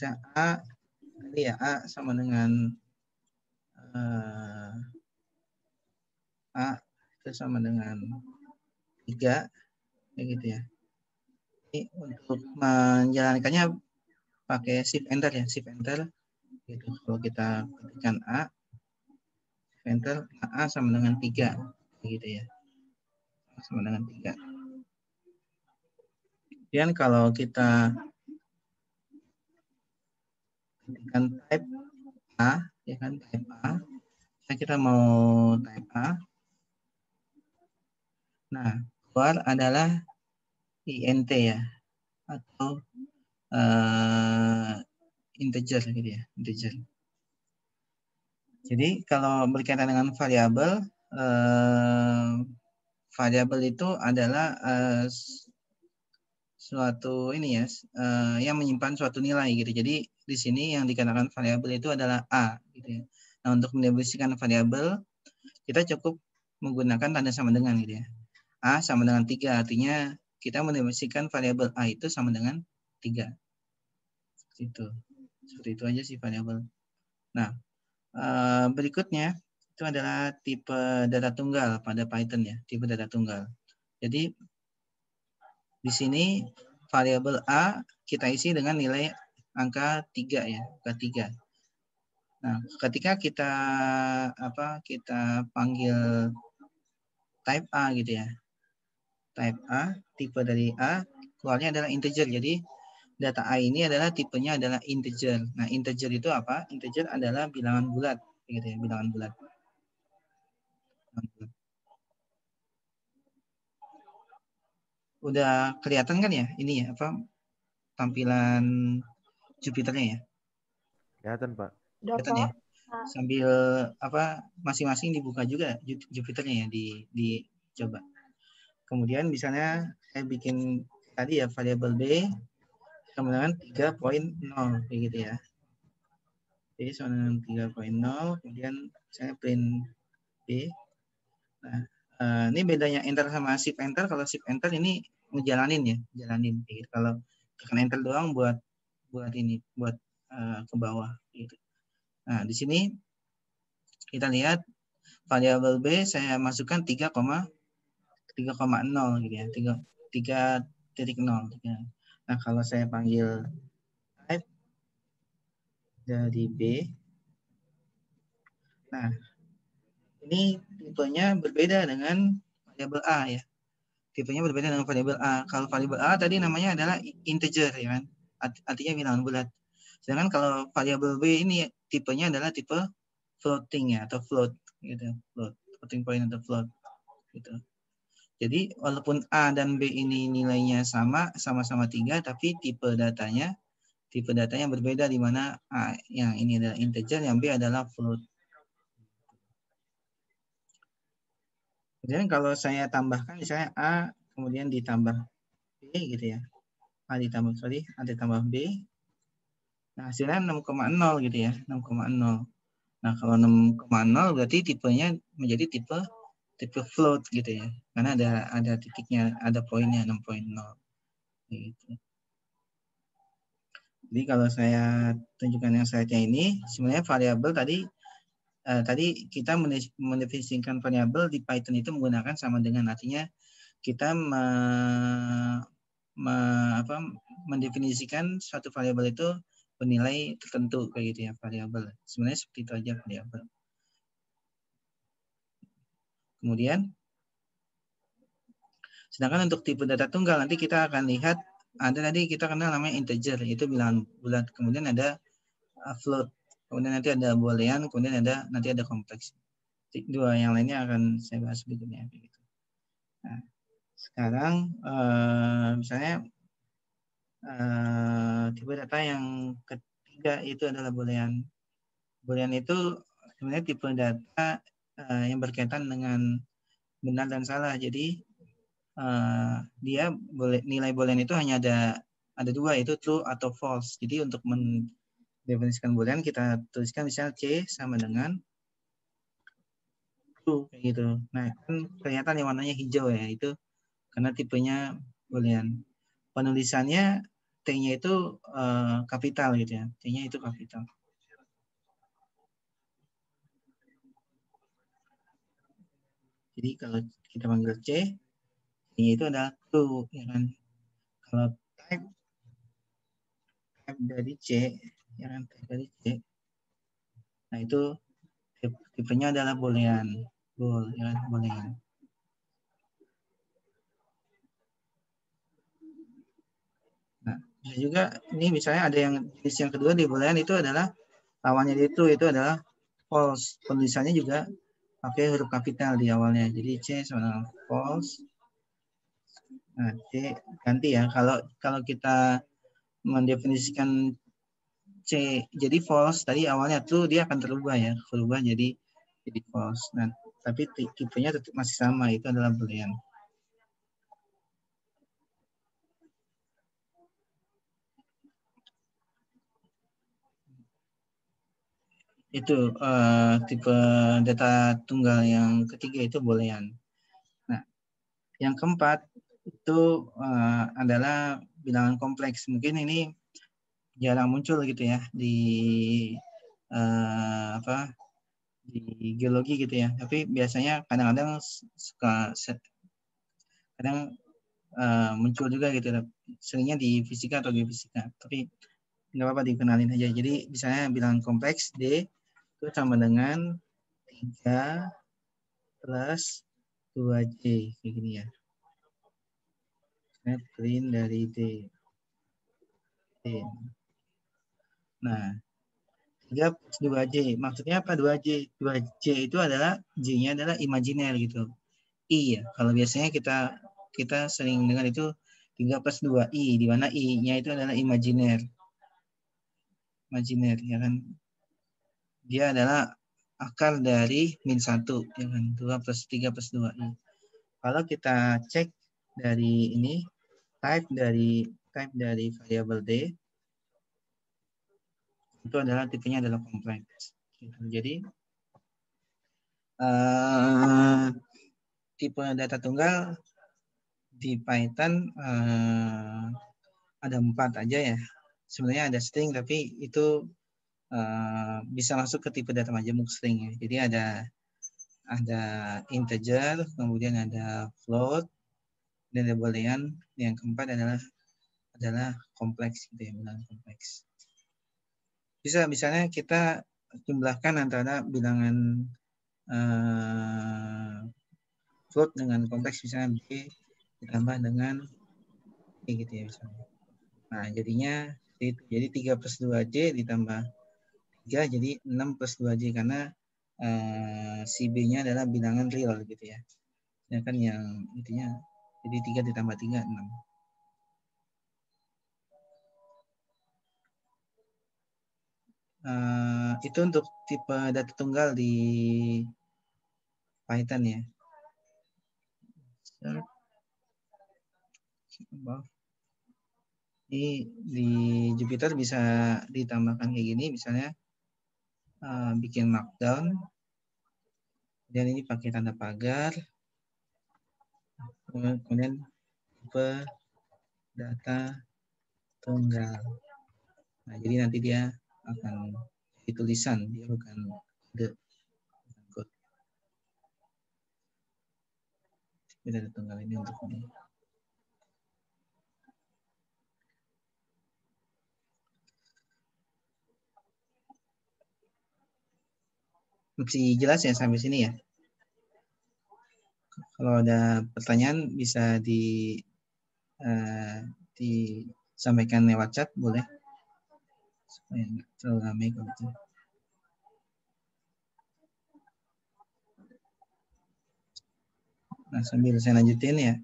Bisa A tadi ya, A sama dengan A itu sama dengan 3 kayak gitu ya. Ini untuk menjalankannya pakai shift enter ya, shift enter gitu. Kalau kita ketikkan A, shift enter, A sama dengan 3 gitu ya, sama dengan 3. Kemudian kalau kita ketikkan type A, ya kan, type A, kita mau type A. Nah, keluar adalah int ya, atau integer gitu ya, integer. Jadi kalau berkaitan dengan variabel, variabel itu adalah suatu ini ya, yang menyimpan suatu nilai gitu. Jadi di sini yang dikatakan variabel itu adalah A gitu ya. Nah, untuk mendefinisikan variabel kita cukup menggunakan tanda sama dengan gitu ya. A sama dengan 3, artinya kita mendefinisikan variabel A itu sama dengan 3. Seperti itu aja sih variabel. Nah, berikutnya itu adalah tipe data tunggal pada Python ya, tipe data tunggal. Jadi di sini variabel A kita isi dengan nilai angka 3 ya, angka 3. Nah, ketika kita kita panggil type A gitu ya. Type A, tipe dari A, keluarnya adalah integer. Jadi data A ini adalah tipenya adalah integer. Nah, integer itu apa? Integer adalah bilangan bulat gitu ya, bilangan bulat. Udah kelihatan kan ya ini ya, apa tampilan Jupiternya ya? Kelihatan, Pak. Kelihatan ya? Sambil apa masing-masing dibuka juga Jupiternya ya, dicoba. Kemudian misalnya saya bikin tadi ya variabel B sama dengan 3.0 kayak gitu ya. Jadi sama dengan 3.0, kemudian saya print B. Nah, ini bedanya enter sama shift enter. Kalau shift enter ini ngejalanin ya, jalanin. Gitu. Kalau tekan enter doang buat ini, buat ke bawah. Gitu. Nah, di sini kita lihat variabel B saya masukkan 3,0 gitu ya, 3.0. Nah, kalau saya panggil type dari B, nah ini tipenya berbeda dengan variabel A ya. Tipenya berbeda dengan variabel A. Kalau variabel A tadi namanya adalah integer ya kan, artinya bilangan bulat. Sedangkan kalau variabel B ini tipenya adalah tipe floating ya, atau float gitu, floating point atau float gitu. Jadi walaupun A dan B ini nilainya sama-sama 3, tapi tipe datanya berbeda, di mana A yang ini adalah integer, yang B adalah float. Kemudian kalau saya tambahkan misalnya A kemudian ditambah B gitu ya. A ditambah B. Nah, hasilnya 6,0 gitu ya, 6,0. Nah, kalau 6,0 berarti tipenya menjadi tipe float gitu ya. Karena ada titiknya, ada poinnya 6,0 gitu. Jadi kalau saya tunjukkan yang slide-nya ini, sebenarnya variabel tadi kita mendefinisikan variabel di Python itu menggunakan sama dengan, artinya kita mendefinisikan suatu variabel itu bernilai tertentu kayak gitu ya, variabel. Sebenarnya seperti itu aja variabel. Kemudian sedangkan untuk tipe data tunggal nanti kita akan lihat ada tadi kita kenal namanya integer, itu bilangan bulat. Kemudian ada float. Kemudian nanti ada boolean, kemudian nanti ada kompleks. Dua yang lainnya akan saya bahas berikutnya. Nah, sekarang misalnya tipe data yang ketiga itu adalah boolean. Boolean itu sebenarnya tipe data yang berkaitan dengan benar dan salah. Jadi dia nilai boolean itu hanya ada dua, itu true atau false. Jadi untuk mendefinisikan boolean kita tuliskan misalnya C sama dengan true kayak gitu. Nah, kan kelihatan yang warnanya hijau ya, itu karena tipenya boolean. Penulisannya T-nya itu kapital gitu ya. T-nya itu kapital. Jadi kalau kita panggil C, T-nya itu adalah true, ya kan? Kalau type dari C, ya kan? Type dari C, nah itu tipenya adalah boolean, ya kan? Boolean. Nah, bisa juga ini misalnya ada yang jenis yang kedua di boolean itu adalah lawannya itu adalah false. Penulisannya juga pakai huruf kapital di awalnya. Jadi C sama dengan false. Nah, C ganti ya. Kalau kita mendefinisikan C jadi false, tadi awalnya true, dia akan terubah ya. Berubah jadi false. Nah, tapi tipenya tetap masih sama, itu adalah boolean. Itu tipe data tunggal yang ketiga itu boolean. Nah, yang keempat itu adalah bilangan kompleks. Mungkin ini jarang muncul gitu ya di di geologi gitu ya. Tapi biasanya kadang-kadang muncul juga gitu. Seringnya di fisika atau geofisika. Tapi nggak apa-apa dikenalin aja. Jadi misalnya bilangan kompleks D itu sama dengan 3 plus 2J kayak gini ya. Print dari D. Nah, 3 plus 2J. Maksudnya apa 2J? 2J itu adalah J-nya adalah imajiner gitu. I ya. Kalau biasanya kita sering dengar itu 3 plus 2 I, di mana I-nya itu adalah imajiner. Imajiner, ya kan? Dia adalah akar dari min 1, ya kan? 2 plus 3 plus 2 I. Kalau kita cek dari ini, type dari variabel D, itu adalah tipenya adalah kompleks. Jadi tipe data tunggal di Python ada 4 aja ya. Sebenarnya ada string tapi itu bisa masuk ke tipe data majemuk string ya. Jadi ada integer, kemudian ada float, dan ada boolean. Yang keempat adalah kompleks gitu ya, bilangan kompleks. Bisa misalnya kita jumlahkan antara bilangan float dengan kompleks, misalnya B ditambah dengan B gitu ya misalnya. Nah jadinya itu. Jadi 3 plus 2J ditambah 3 jadi 6 plus 2J karena si B-nya adalah bilangan real gitu ya. Sedangkan yang intinya jadi 3 ditambah 3 6. Itu untuk tipe data tunggal di Python ya. Ini di Jupyter bisa ditambahkan kayak gini, misalnya bikin markdown, dan ini pakai tanda pagar, kemudian tipe data tunggal. Nah, jadi nanti dia akan jadi tulisan, dia bukan kode. Data tunggal ini untuk ini. Masih jelas ya sampai sini ya? Kalau ada pertanyaan bisa disampaikan lewat chat, boleh? Supaya nggak terlalu ramai kalau itu. Nah, sambil saya lanjutin ya.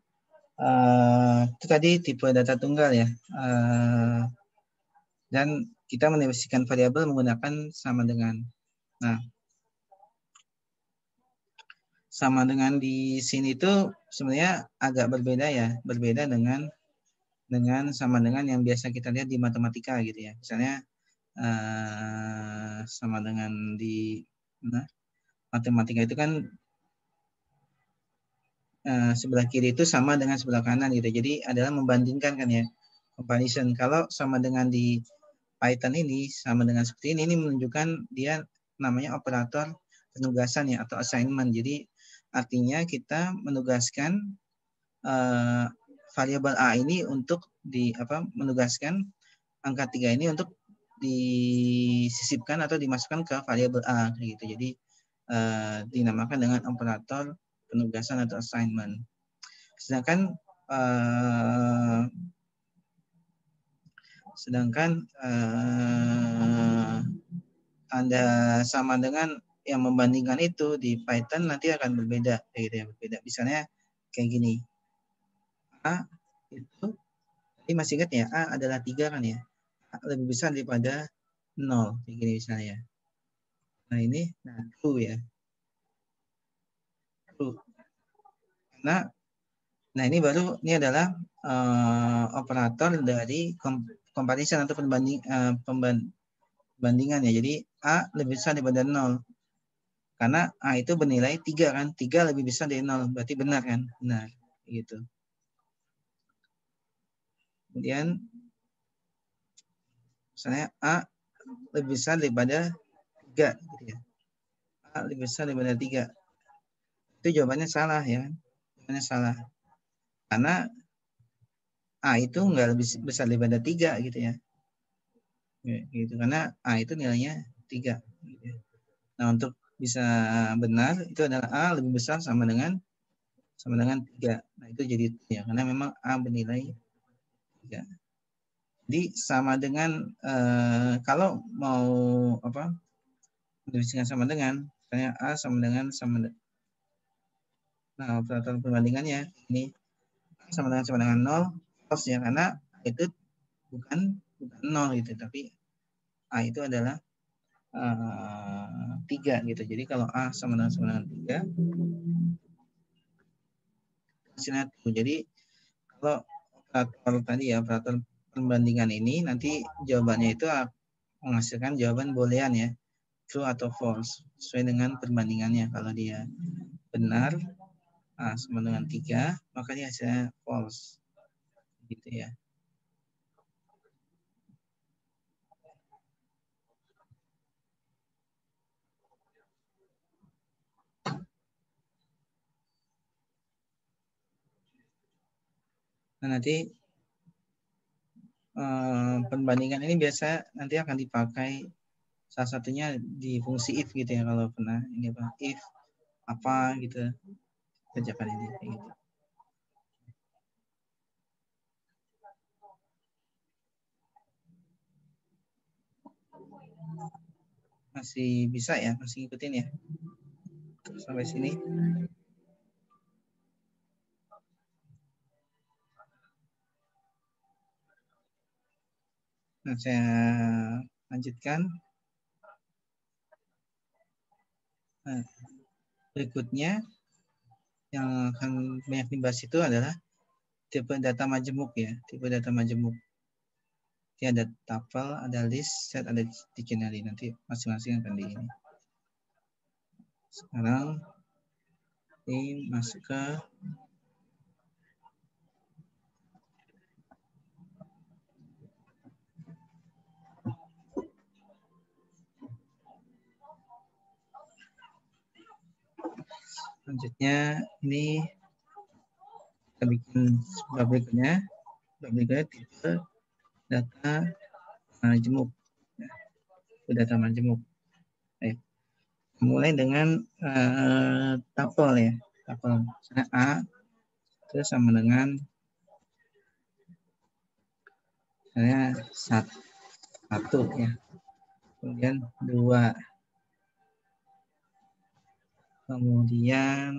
Itu tadi tipe data tunggal ya. Dan kita mendefinisikan variabel menggunakan sama dengan. Nah, sama dengan di sini itu sebenarnya agak berbeda ya. Berbeda dengan sama dengan yang biasa kita lihat di matematika gitu ya. Misalnya sama dengan di matematika itu kan sebelah kiri itu sama dengan sebelah kanan gitu. Jadi adalah membandingkan kan ya. comparison. Kalau sama dengan di Python ini, sama dengan seperti ini menunjukkan dia namanya operator penugasan ya, atau assignment. Jadi artinya kita menugaskan variabel A ini untuk menugaskan angka 3 ini untuk disisipkan atau dimasukkan ke variabel A gitu. Jadi dinamakan dengan operator penugasan atau assignment. Sedangkan Anda sama dengan yang membandingkan itu di Python nanti akan berbeda, gitu ya, berbeda. Misalnya kayak gini, A itu, ini masih ingat ya, A adalah 3 kan ya, A lebih besar daripada 0, kayak gini misalnya. Nah ini, true ya, true. Nah ini baru, ini adalah operator dari comparison atau pembandingan ya. Jadi A lebih besar daripada 0. Karena A itu bernilai 3 kan. 3 lebih besar dari 0. Berarti benar kan? Benar. Gitu. Kemudian misalnya A lebih besar daripada 3. Gitu ya. A lebih besar daripada 3. Itu jawabannya salah ya. Jawabannya salah. Karena A itu enggak lebih besar daripada 3 gitu ya. Gitu. Karena A itu nilainya 3. Gitu. Nah untuk bisa benar itu adalah A lebih besar sama dengan 3. Nah itu jadi ya, karena memang A bernilai 3. Jadi sama dengan kalau mau menuliskan sama dengan, misalnya A sama dengan nah operator perbandingannya ini sama dengan 0, false ya, karena itu bukan 0 gitu, tapi A itu adalah 3 gitu. Jadi kalau A sama dengan 3, hasilnya 2. Jadi kalau operator tadi ya, operator perbandingan ini nanti jawabannya itu menghasilkan jawaban boolean ya, true atau false sesuai dengan perbandingannya. Kalau dia benar sama dengan 3, maka dia hasilnya false gitu ya. Nah nanti perbandingan ini biasa nanti akan dipakai salah satunya di fungsi if gitu ya, kalau pernah ini if apa gitu kerjakan ini kayak gitu. Masih bisa ya, masih ngikutin ya sampai sini. Nah saya lanjutkan. Nah, berikutnya yang akan banyak dibahas itu adalah tipe data majemuk ya, tipe data majemuk. Ini ada tuple, ada list, set, ada dictionary. Nanti masing-masing akan di ini. Sekarang ini masuk ke selanjutnya. Ini kita bikin bab berikutnya tipe data majemuk. Data majemuk. Mulai dengan tuple ya, tuple. Misalnya A itu sama dengan misalnya 1 ya, kemudian 2, kemudian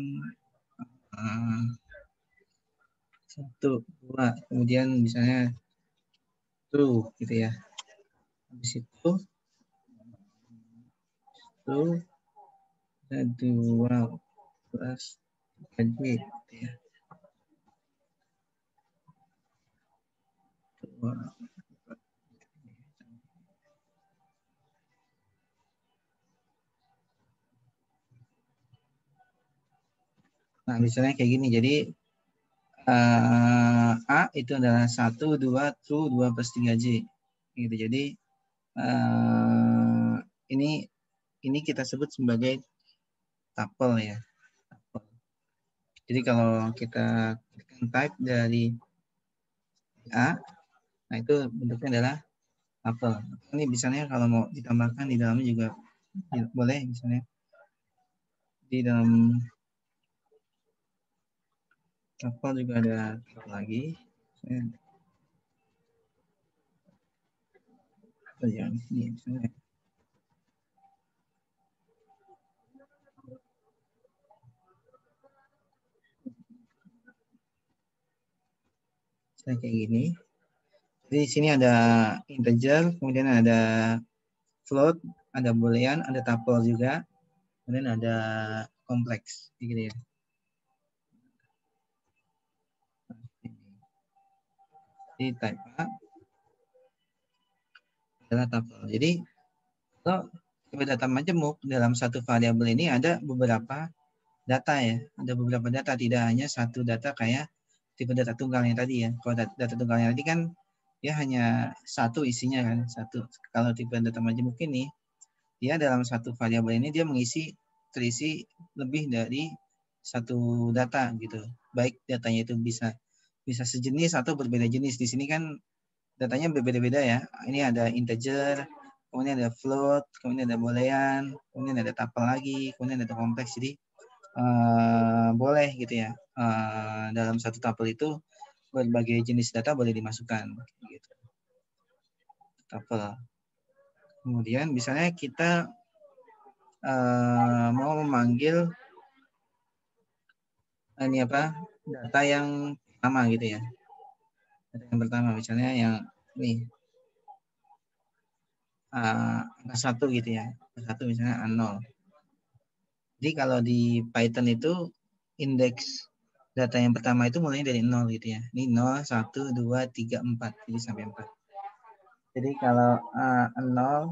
1, 2, kemudian misalnya true gitu ya. Habis itu 2 plus 3J gitu ya. 2. Nah misalnya kayak gini, jadi A itu adalah 1, 2, true, 2 plus 3J. Gitu. Jadi ini kita sebut sebagai tuple ya. Jadi kalau kita type dari A, nah itu bentuknya adalah tuple. Ini misalnya kalau mau ditambahkan di dalamnya juga boleh, misalnya di dalam tuple juga ada lagi. Yang ini misalnya. Kayak gini. Jadi di sini ada integer, kemudian ada float, ada boolean, ada tuple juga, kemudian ada kompleks, gitu ya. Jadi type A adalah tuple. Jadi kalau tipe data majemuk dalam satu variabel ini ada beberapa data ya, ada beberapa data, tidak hanya satu data kayak tipe data tunggalnya tadi ya. Kalau data tunggalnya tadi kan dia hanya satu isinya kan, satu. Kalau tipe data majemuk ini dia dalam satu variabel ini dia terisi lebih dari satu data gitu. Baik datanya itu bisa sejenis atau berbeda jenis. Di sini kan datanya berbeda-beda ya. Ini ada integer, kemudian ada float, kemudian ada boolean, kemudian ada tuple lagi, kemudian ada kompleks. Jadi boleh gitu ya. Dalam satu tuple itu berbagai jenis data boleh dimasukkan gitu. Tuple. Kemudian misalnya kita mau memanggil ini apa data yang pertama gitu ya. Data yang pertama misalnya yang nih angka 1 gitu ya. Angka 1 misalnya A0. Jadi kalau di Python itu indeks data yang pertama itu mulai dari 0 gitu ya. Ini 0, 1, 2, 3, 4. Jadi sampai 4. Jadi kalau 0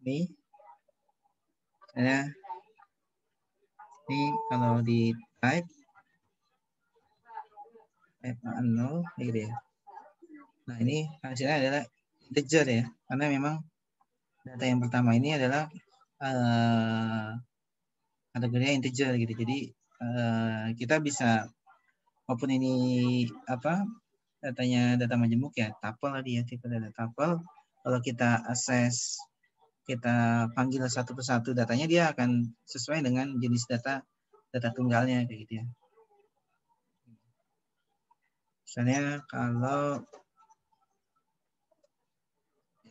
ini misalnya ini kalau di type 0 gitu ya. Nah ini hasilnya adalah integer ya. Karena memang data yang pertama ini adalah kategorinya integer gitu. Jadi kita bisa walaupun ini apa datanya data majemuk ya, tuple tadi ya, tipe data tuple. Kalau kita access, kita panggil satu persatu datanya, dia akan sesuai dengan jenis data tunggalnya kayak gitu ya. Misalnya kalau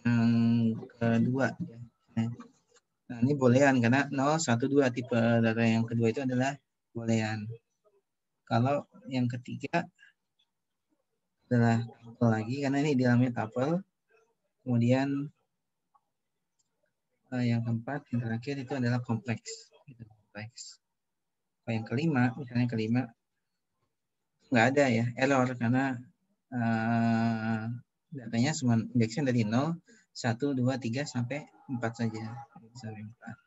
yang kedua ya. Nah, ini boolean karena 0, 1, 2 tipe data yang kedua itu adalah boolean. Kalau yang ketiga adalah tuple lagi karena ini di dalamnya tuple. Kemudian yang keempat, yang terakhir itu adalah kompleks. Kompleks. Yang kelima, misalnya kelima nggak ada ya error karena datanya cuma indeksnya dari 0, 1, 2, 3 sampai 4 saja. Sampai 4.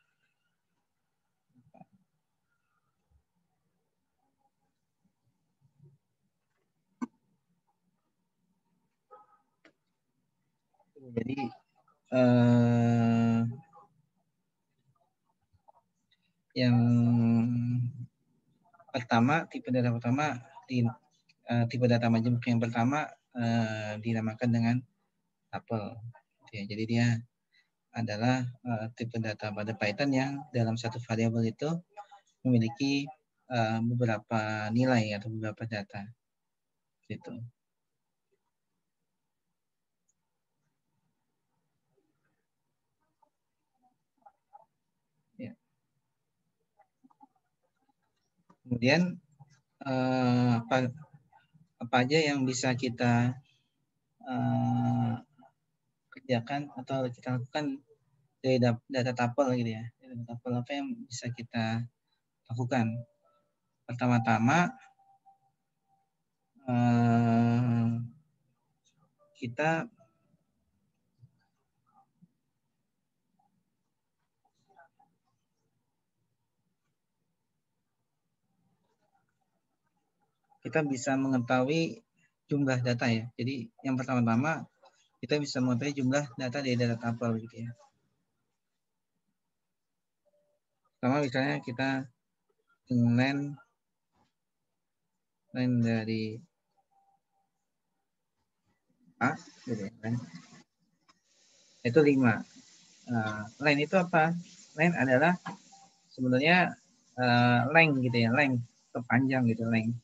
Jadi yang pertama, tipe data pertama, tipe data majemuk yang pertama dinamakan dengan tuple. Ya, jadi dia adalah tipe data pada Python yang dalam satu variabel itu memiliki beberapa nilai atau beberapa data. Gitu. Ya. Kemudian apa aja yang bisa kita kerjakan atau kita lakukan dari data tuple gitu ya. Data tuple apa yang bisa kita lakukan? Pertama-tama kita kita bisa mengetahui jumlah data ya. Jadi yang pertama-tama kita bisa mengetahui jumlah data dari data tuple gitu ya. Pertama misalnya kita len dari A gitu ya. Itu 5. Len itu apa? Len adalah sebenarnya length gitu ya, length atau panjang gitu, length.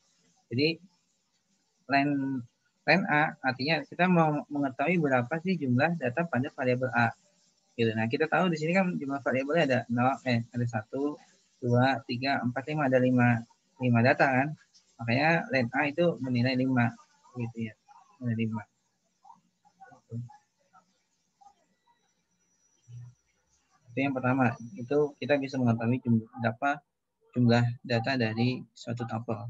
Jadi len A artinya kita mau mengetahui berapa sih jumlah data pada variabel A. Gitu. Nah, kita tahu di sini kan jumlah variabelnya ada 0, ada 1, 2, 3, 4, 5, ada 5 data kan. Makanya len A itu menilai 5 gitu ya. Menilai 5. Itu yang pertama, itu kita bisa mengetahui jumlah data dari suatu tuple.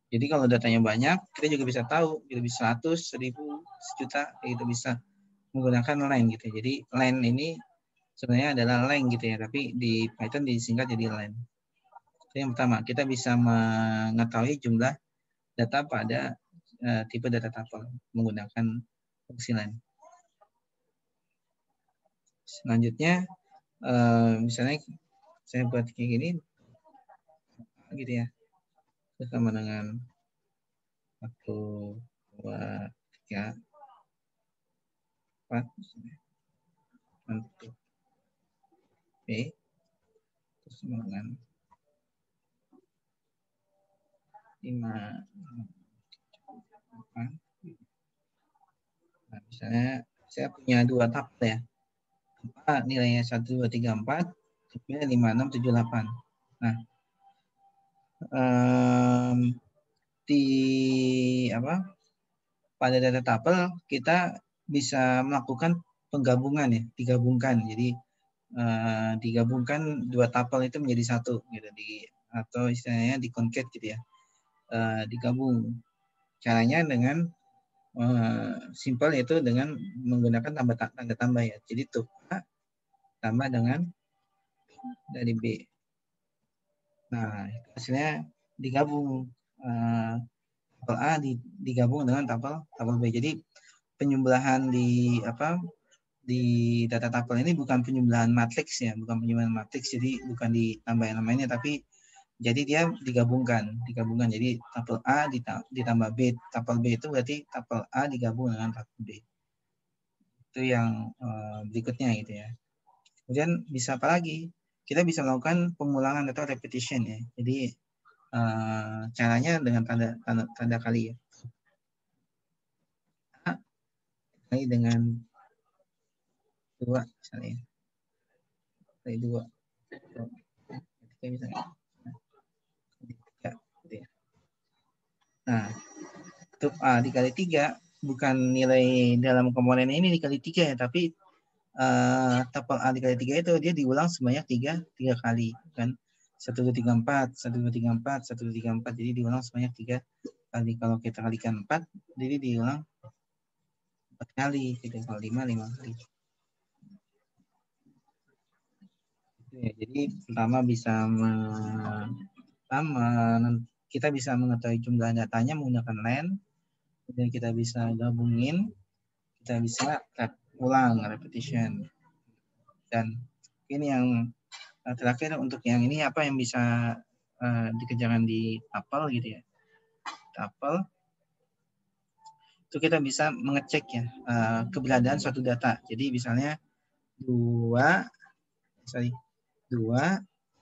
Jadi kalau datanya banyak, kita juga bisa tahu, kita bisa 100, 1000, sejuta, itu bisa menggunakan len gitu. Jadi len ini sebenarnya adalah length gitu ya, tapi di Python disingkat jadi len. Itu yang pertama, kita bisa mengetahui jumlah data pada tipe data tuple menggunakan fungsi len. Selanjutnya, misalnya saya buat kayak gini, gitu ya, sama dengan 1, 2, 3, 4, untuk B, terus sama dengan 5, 8. Nah, misalnya saya punya 2 tuple ya. A nilainya 1, 2, 3, 4, B 5, 6, 7, 8. Nah, di pada data tuple kita bisa melakukan penggabungan ya, digabungkan. Jadi digabungkan 2 tuple itu menjadi 1 gitu, atau istilahnya di concat gitu ya. Digabung. Caranya dengan simpel, yaitu dengan menggunakan tanda tambah ya. Jadi tuple A tambah dengan dari B. Nah, hasilnya digabung. Tuple A digabung dengan tuple B. Jadi penyembelahan di data tuple ini bukan penyembelahan matriks ya, bukan penyembelahan matriks. Jadi bukan ditambah yang lainnya, tapi jadi dia digabungkan. Jadi tuple A ditambah B. Tuple B itu berarti tuple A digabung dengan tuple B. Itu yang berikutnya gitu ya. Kemudian bisa apa lagi? Kita bisa melakukan pengulangan atau repetition ya. Jadi caranya dengan tanda kali ya. A kali dengan 2 misalnya. Kali 2. Misalnya. Nah, untuk A dikali 3 bukan nilai dalam komponen ini dikali 3 ya, tapi tuple A dikali 3 itu dia diulang sebanyak 3 kali kan. 1, 2, 3, 4, 1, 2, 3, 4, 1, 2, 3, 4. Jadi diulang sebanyak 3 kali. Kalau kita kalikan 4, jadi diulang 4 kali. Gitu. Kalau 5 kali. Ya, jadi pertama kita bisa mengetahui jumlah datanya menggunakan len. Kemudian kita bisa gabungin. Kita bisa ulang, repetition. Dan ini yang terakhir, untuk yang ini apa yang bisa dikerjakan di tuple gitu ya. Tuple itu kita bisa mengecek ya keberadaan suatu data. Jadi misalnya 2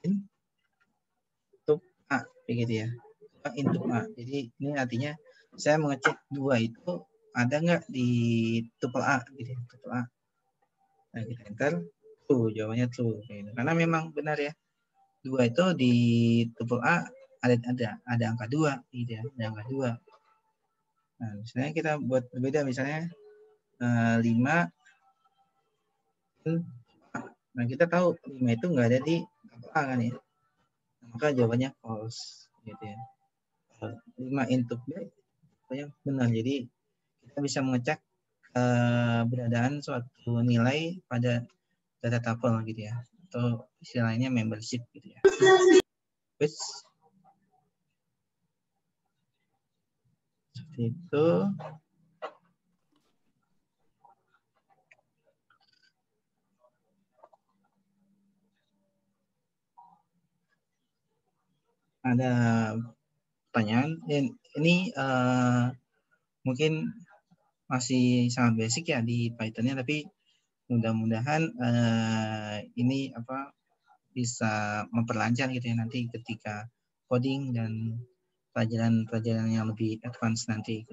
input A begitu ya. Input A. Jadi ini artinya saya mengecek 2 itu ada nggak di tuple A gitu ya, tuple A. Nah, kita enter, true, jawabannya true. Gitu. Karena memang benar ya, 2 itu di tuple A ada angka 2 gitu ya, ada angka 2. Nah, misalnya kita buat berbeda, misalnya 5. Nah, kita tahu 5 itu nggak ada di tuple A kan ya. Maka jawabannya false gitu ya. 5 input B yang benar. Jadi kita bisa mengecek keberadaan suatu nilai pada data tuple gitu ya, atau istilahnya membership gitu ya. Terus Seperti itu. Ada pertanyaan? Ini mungkin masih sangat basic ya di Python-nya, tapi mudah-mudahan ini bisa memperlancar gitu ya nanti ketika coding dan pelajaran-pelajaran yang lebih advance nanti.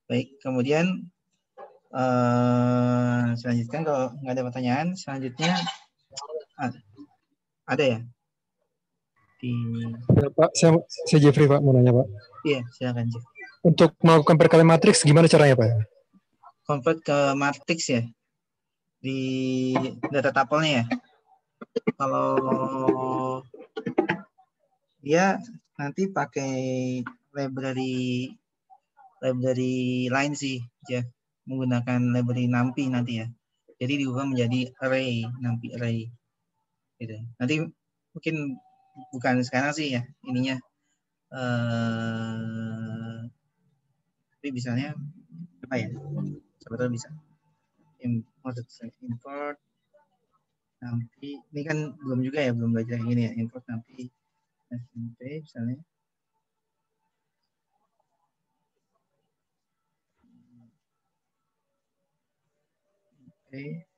Baik, kemudian selanjutnya kalau nggak ada pertanyaan, selanjutnya ada ya? Ya, Pak, saya Jeffrey Pak, mau nanya Pak. Iya, silakan Jeff. Untuk melakukan perkalian matriks gimana caranya Pak? Convert ke matriks ya di data tuple-nya ya. Kalau dia nanti pakai library lain sih, Jeff, menggunakan library NumPy nanti ya. Jadi diubah menjadi array, NumPy array. Gitu. Nanti mungkin bukan sekarang sih ya ininya. Tapi misalnya apa ya? Sebetulnya bisa import NumPy. Ini kan belum juga ya, belum belajar yang ini ya. Import NumPy SMP misalnya. Oke.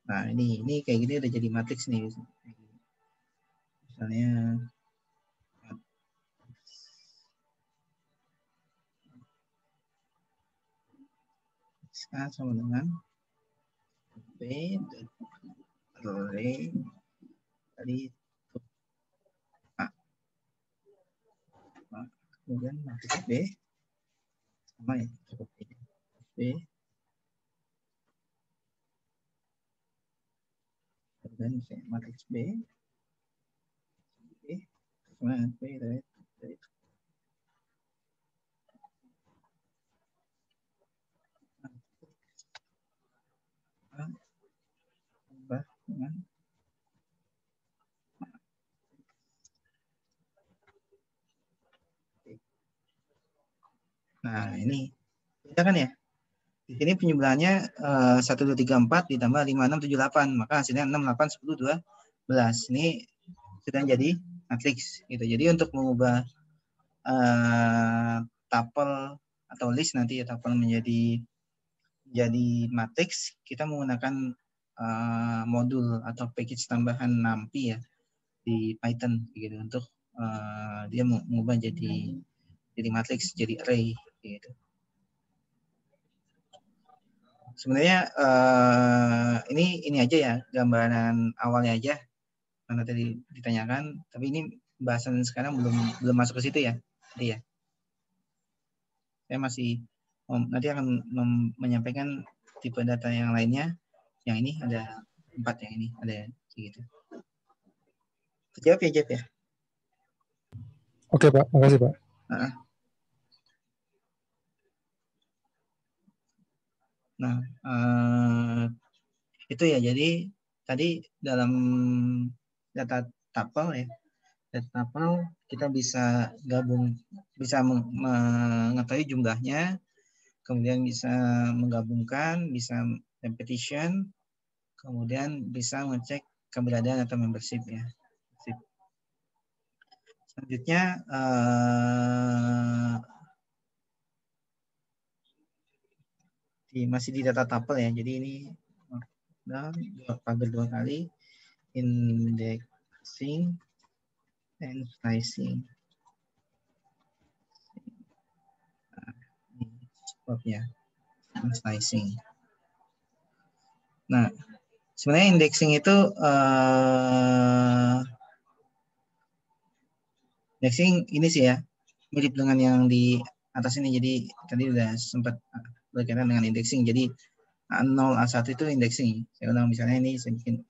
Nah, ini kayak gini udah jadi matriks nih. Misalnya A sama dengan B array dari A. Nah, kemudian matriks B sama ya, B dan matriks B sama B dari A tambah dengan nah ini ya kan ya. Di sini penjumlahannya 1, 2, 3, 4 ditambah 5, 6, 7, 8. Maka hasilnya 6, 8, 10, 12. Ini sudah jadi matriks. Gitu. Jadi untuk mengubah tuple atau list nanti ya tuple menjadi matriks, kita menggunakan modul atau package tambahan NumPy ya di Python gitu untuk dia mengubah jadi matriks, jadi array gitu. Sebenarnya ini aja ya gambaran awalnya aja karena tadi ditanyakan, tapi ini bahasan sekarang belum masuk ke situ ya. Jadi ya saya masih nanti akan menyampaikan tipe data yang lainnya. Yang ini ada 4, yang ini ada gitu. Terjawab ya Jeff ya. Oke Pak, makasih Pak. Nah, itu ya. Jadi tadi dalam data tuple ya, data tuple kita bisa gabung, bisa mengetahui jumlahnya, kemudian bisa menggabungkan, bisa repetition, kemudian bisa mengecek keberadaan atau membership ya. Selanjutnya masih di data tuple ya. Jadi ini pagar 2 kali, indexing and slicing. Ini sebabnya slicing. Nah, sebenarnya indexing itu indexing ini sih ya mirip dengan yang di atas ini. Jadi tadi udah sempat berkaitan dengan indexing. Jadi A0, A1 itu indexing. Saya ulang, misalnya ini saya bikin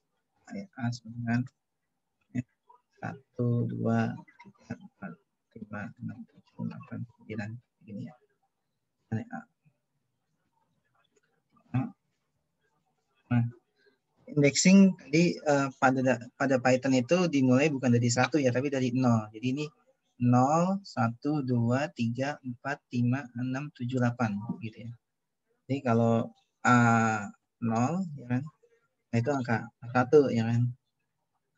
A dengan 1, 2, 3, 4, 5, 6, 7, 8, 9 begini ya. A. Nah, indexing tadi pada Python itu dimulai bukan dari 1 ya, tapi dari 0. Jadi ini 0, 1, 2, 3, 4, 5, 6, 7, 8 gitu ya. Jadi kalau A0 ya kan, nah itu angka 1 ya kan.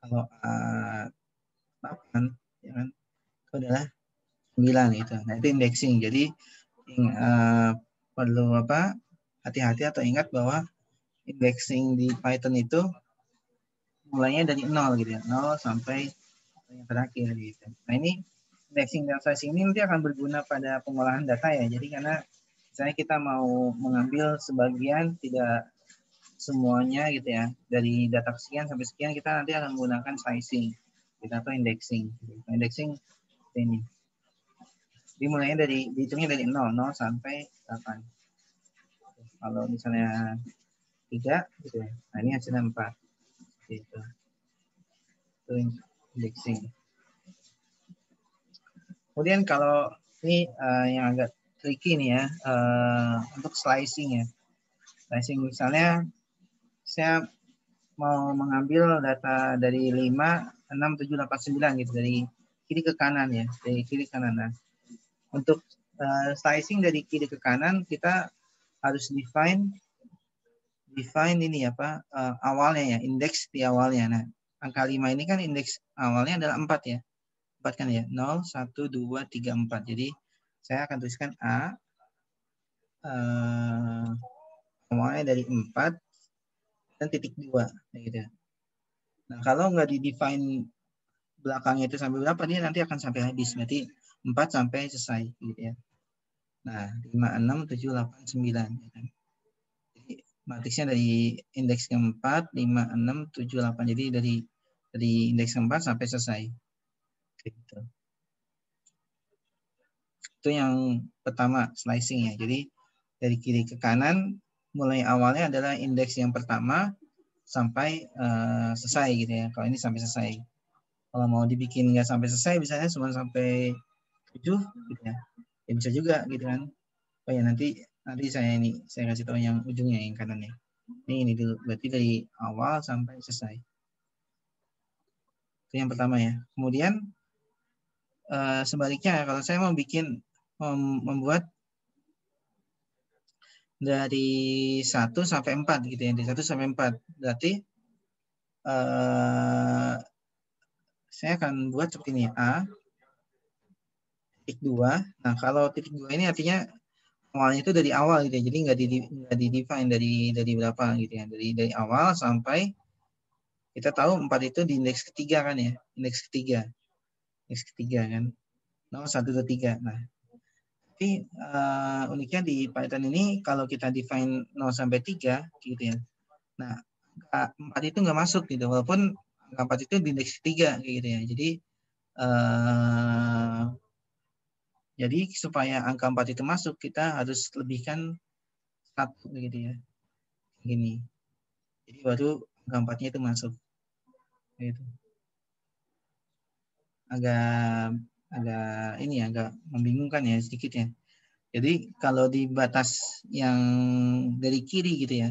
Kalau A8 ya kan, itu adalah 9 itu. Nah, itu indexing. Jadi perlu hati-hati atau ingat bahwa indexing di Python itu mulainya dari 0 gitu ya. 0 sampai yang terakhir gitu. Nah, ini indexing dan slicing ini nanti akan berguna pada pengolahan data ya. Jadi karena misalnya kita mau mengambil sebagian, tidak semuanya gitu ya, dari data sekian sampai sekian, kita nanti akan menggunakan slicing gitu, atau indexing. Indexing ini dimulainya dihitungnya dari 0 sampai 8. Kalau misalnya 3 gitu ya, nah ini hasilnya 4 gitu. Itu indexing. Kemudian kalau ini yang agak tricky nih ya, untuk slicing ya. Slicing misalnya saya mau mengambil data dari 5, 6, 7, 8, 9 gitu, dari kiri ke kanan ya, dari kiri ke kanan. Nah, untuk slicing dari kiri ke kanan kita harus define ini awalnya ya, indeks di awalnya. Nah, angka 5 ini kan indeks awalnya adalah 4 ya. 4 kan ya, 0, 1, 2, 3, 4. Jadi saya akan tuliskan A awalnya dari 4 dan titik 2 gitu. Nah, kalau nggak di-define belakangnya itu sampai berapa, dia nanti akan sampai habis. Berarti 4 sampai selesai gitu ya. Nah, 5, 6, 7, 8, 9 ya kan. Jadi matriksnya dari indeks keempat, 5, 6, 7, 8. Jadi dari indeks keempat sampai selesai. Gitu. Itu yang pertama, slicing ya. Jadi dari kiri ke kanan, mulai awalnya adalah indeks yang pertama sampai selesai gitu ya. Kalau ini sampai selesai. Kalau mau dibikin nggak sampai selesai, misalnya cuma sampai 7 gitu ya. Ya bisa juga gitu kan. Oh ya, nanti saya kasih tahu yang ujungnya, yang kanannya. Ini dulu, berarti dari awal sampai selesai. Itu yang pertama ya. Kemudian sebaliknya, kalau saya mau membuat dari 1 sampai 4 gitu ya, dari 1 sampai 4. Berarti saya akan buat seperti ini, A, titik 2. Nah, kalau titik 2 ini artinya awalnya itu dari awal gitu ya. Jadi nggak di-define dari berapa gitu ya. Dari awal sampai kita tahu 4 itu di indeks ketiga kan ya. Indeks ketiga kan. 0, 1, 2, 3. Nah, tapi uniknya di Python ini kalau kita define 0 sampai 3 gitu ya. Nah, angka 4 itu nggak masuk gitu. Walaupun angka 4 itu di indeks ketiga gitu ya. Jadi supaya angka 4 itu masuk, kita harus lebihkan 1 gitu ya. Gini. Jadi baru angka 4-nya itu masuk. Gitu. Agak membingungkan ya sedikit ya. Jadi kalau di batas yang dari kiri gitu ya.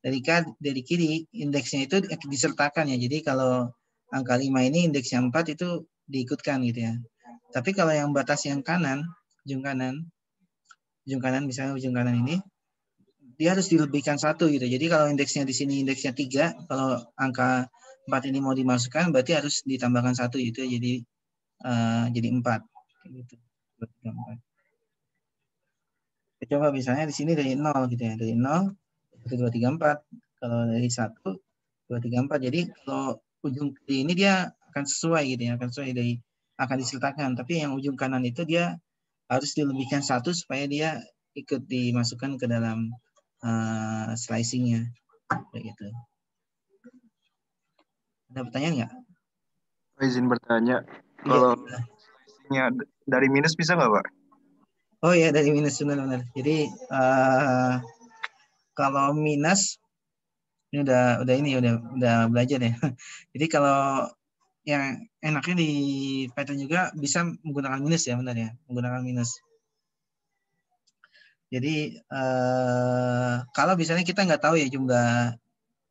Dari kiri indeksnya itu disertakan ya. Jadi kalau angka 5 ini indeksnya 4 itu diikutkan gitu ya. Tapi kalau yang batas yang kanan, ujung kanan misalnya ujung kanan ini, dia harus dilebihkan 1 gitu. Jadi kalau indeksnya di sini indeksnya 3, kalau angka 4 ini mau dimasukkan berarti harus ditambahkan 1 gitu. Jadi 4 gitu. Coba misalnya di sini dari 0 gitu ya. Dari 0 1 2 3 4. Kalau dari 1 2 3 4. Jadi kalau ujung kiri ini dia akan sesuai gitu ya, akan disertakan. Tapi yang ujung kanan itu dia harus dilebihkan 1 supaya dia ikut dimasukkan ke dalam slicing-nya. Kayak gitu. Ada pertanyaan nggak? Izin bertanya, kalau slicing-nya dari minus bisa nggak, Pak? Oh ya, dari minus, benar-benar. Jadi kalau minus ini udah belajar ya. Jadi kalau yang enaknya di Python juga bisa menggunakan minus ya, benar ya, menggunakan minus. Jadi kalau misalnya kita nggak tahu ya jumlah,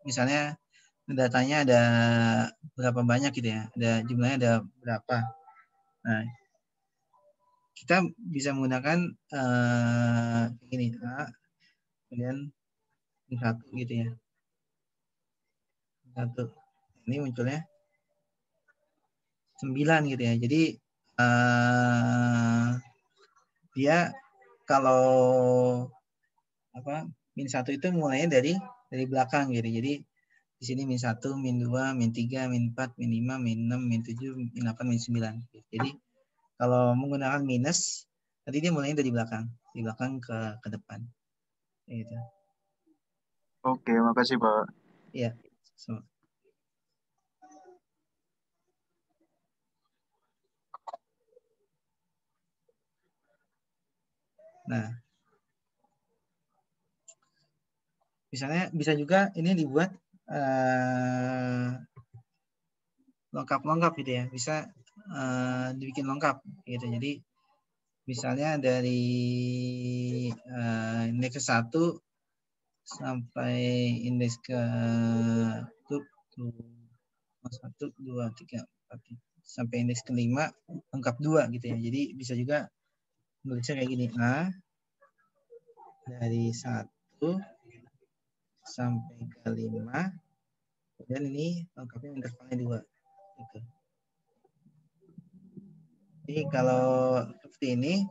misalnya datanya ada berapa banyak gitu ya, ada jumlahnya ada berapa. Nah, kita bisa menggunakan ini A, kemudian satu gitu ya, satu. Ini munculnya 9 gitu ya. Jadi dia kalau apa min 1 itu mulainya dari belakang gitu. Jadi di sini min 1, min 2, min 3, min 4, min 5, min 6, min 7, min 8, min 9. Jadi kalau menggunakan minus, nanti dia mulainya dari belakang ke depan. Gitu. Oke, makasih Pak. Iya. So. Nah, misalnya bisa juga ini dibuat lengkap gitu ya, bisa dibikin lengkap gitu. Jadi misalnya dari indeks ke 1 sampai indeks ke 1, 2, 3, 4 sampai indeks ke 5 lengkap 2 gitu ya. Jadi bisa juga nulisnya kayak gini, A dari 1 sampai ke 5, kemudian ini lengkapnya intervalnya 2 gitu. Jadi kalau seperti ini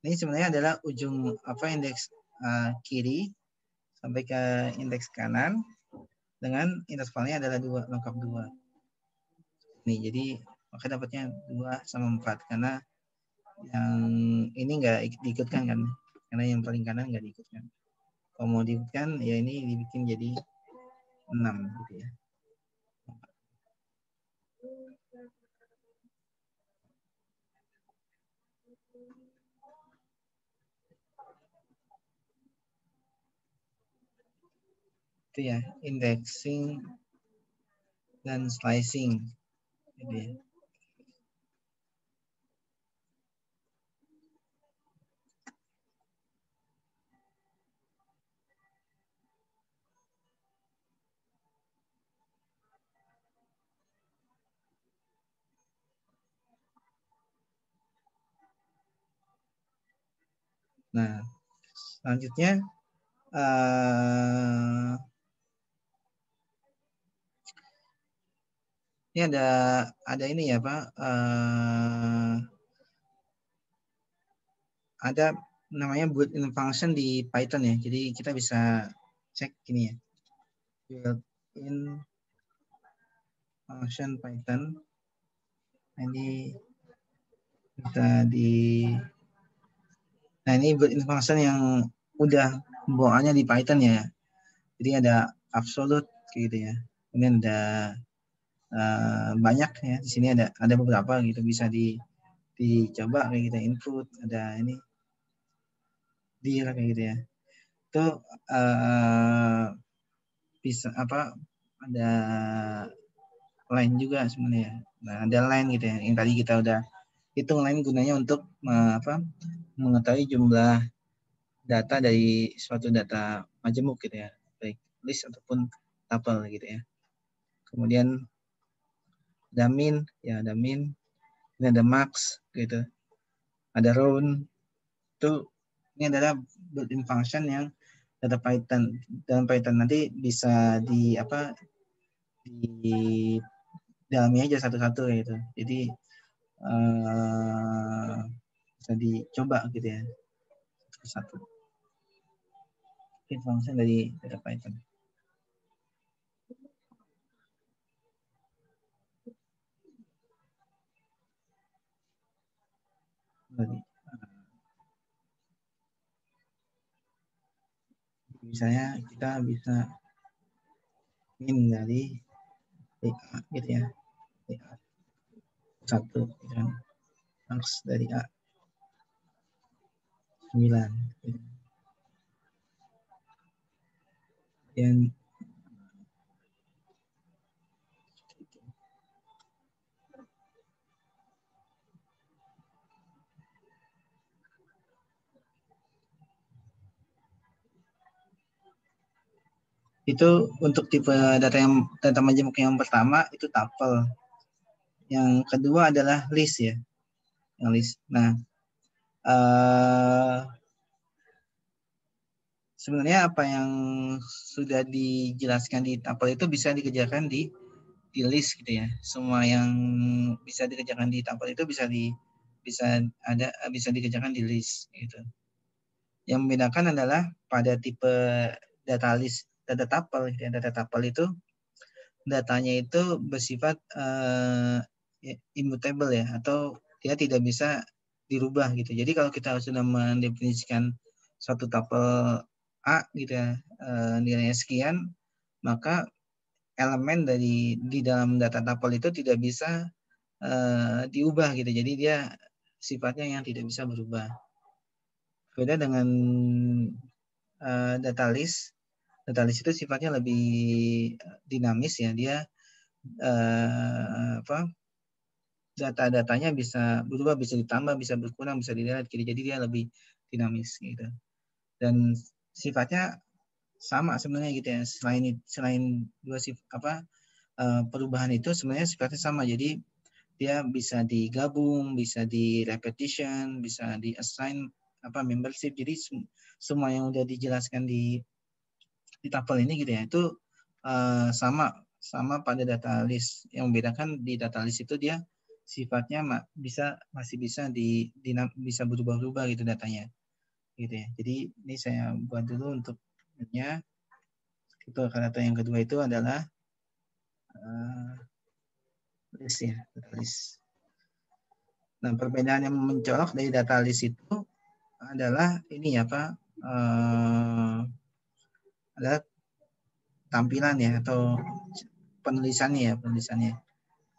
sebenarnya adalah ujung indeks kiri sampai ke indeks kanan dengan intervalnya adalah 2, lengkap 2. Nih, jadi maka dapatnya 2 sama 4 karena yang ini nggak diikutkan kan, karena yang paling kanan nggak diikutkan. Kalau mau diikutkan ya ini dibikin jadi 6 gitu ya. Itu ya, indexing dan slicing gitu ya. Nah, selanjutnya ini ada ini ya Pak, ada namanya built-in function di Python ya. Jadi kita bisa cek gini ya, built-in function Python. Ini kita nah ini built-in function yang udah bawaannya di Python ya. Jadi ada absolute gitu ya. Kemudian ada banyak ya. Di sini ada beberapa gitu, bisa dicoba kayak gitu, input, ada ini dir kayak gitu ya. Itu bisa ada line juga sebenarnya. Nah, ada line gitu ya. Yang tadi kita udah hitung line gunanya untuk mengetahui jumlah data dari suatu data majemuk gitu ya, baik list ataupun tuple gitu ya. Kemudian ada min, ini ada max gitu, ada round. Ini adalah built-in function yang data Python, dalam Python nanti bisa di dalami aja satu-satu gitu. Jadi bisa dicoba gitu ya, satu function dari data Python. Misalnya kita bisa min dari A gitu ya, A 1 dan max dari A 9 gitu. Dan Itu untuk tipe data majemuk yang pertama itu tuple. Yang kedua adalah list ya, yang list. Nah, sebenarnya apa yang sudah dijelaskan di tuple itu bisa dikerjakan di list gitu ya. Semua yang bisa dikerjakan di tuple itu bisa dikerjakan di list gitu. Yang membedakan adalah pada tipe data list, data tuple gitu ya. Data tuple itu datanya itu bersifat immutable ya, atau dia tidak bisa dirubah gitu. Jadi kalau kita sudah mendefinisikan suatu tuple A gitu ya, nilainya sekian, maka elemen di dalam data tuple itu tidak bisa diubah gitu. Jadi dia sifatnya yang tidak bisa berubah. Beda dengan data list. Data list itu sifatnya lebih dinamis ya. Dia data-datanya bisa berubah, bisa ditambah, bisa berkurang, bisa dilihat. Jadi dia lebih dinamis gitu. Dan sifatnya sama sebenarnya gitu ya. Selain dua perubahan itu sebenarnya sifatnya sama. Jadi dia bisa digabung, bisa di repetition, bisa di assign membership. Jadi semua yang udah dijelaskan di tuple ini gitu ya, itu sama pada data list. Yang membedakan di data list itu dia sifatnya masih bisa bisa berubah-ubah gitu datanya gitu ya. Jadi ini saya buat dulu untuk itu. Data yang kedua itu adalah list ya, data list. Nah, perbedaan yang mencolok dari data list itu adalah ini ya Pak, adalah tampilan ya, atau penulisannya.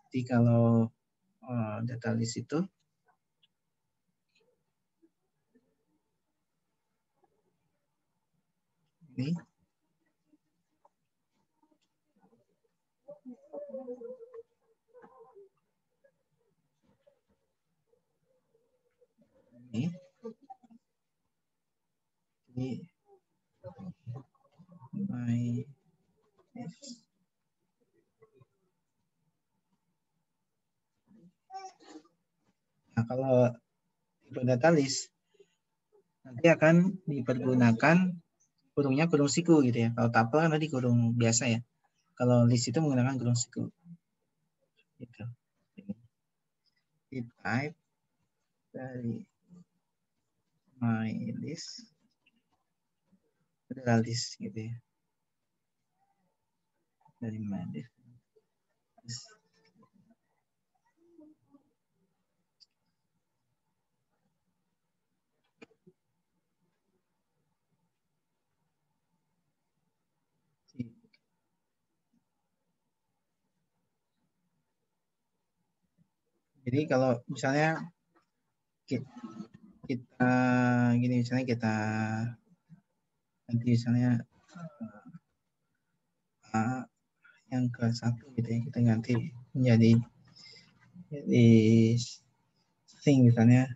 Jadi kalau data list itu ini nah, kalau tipe data list nanti akan dipergunakan kurungnya kurung siku gitu ya. Kalau tuple kan tadi kurung biasa ya. Kalau list itu menggunakan kurung siku. Gitu. Di type dari my list adalah list gitu ya. Dari my list. Jadi kalau misalnya kita gini, misalnya kita nanti misalnya yang ke satu gitu ya, kita ganti menjadi string misalnya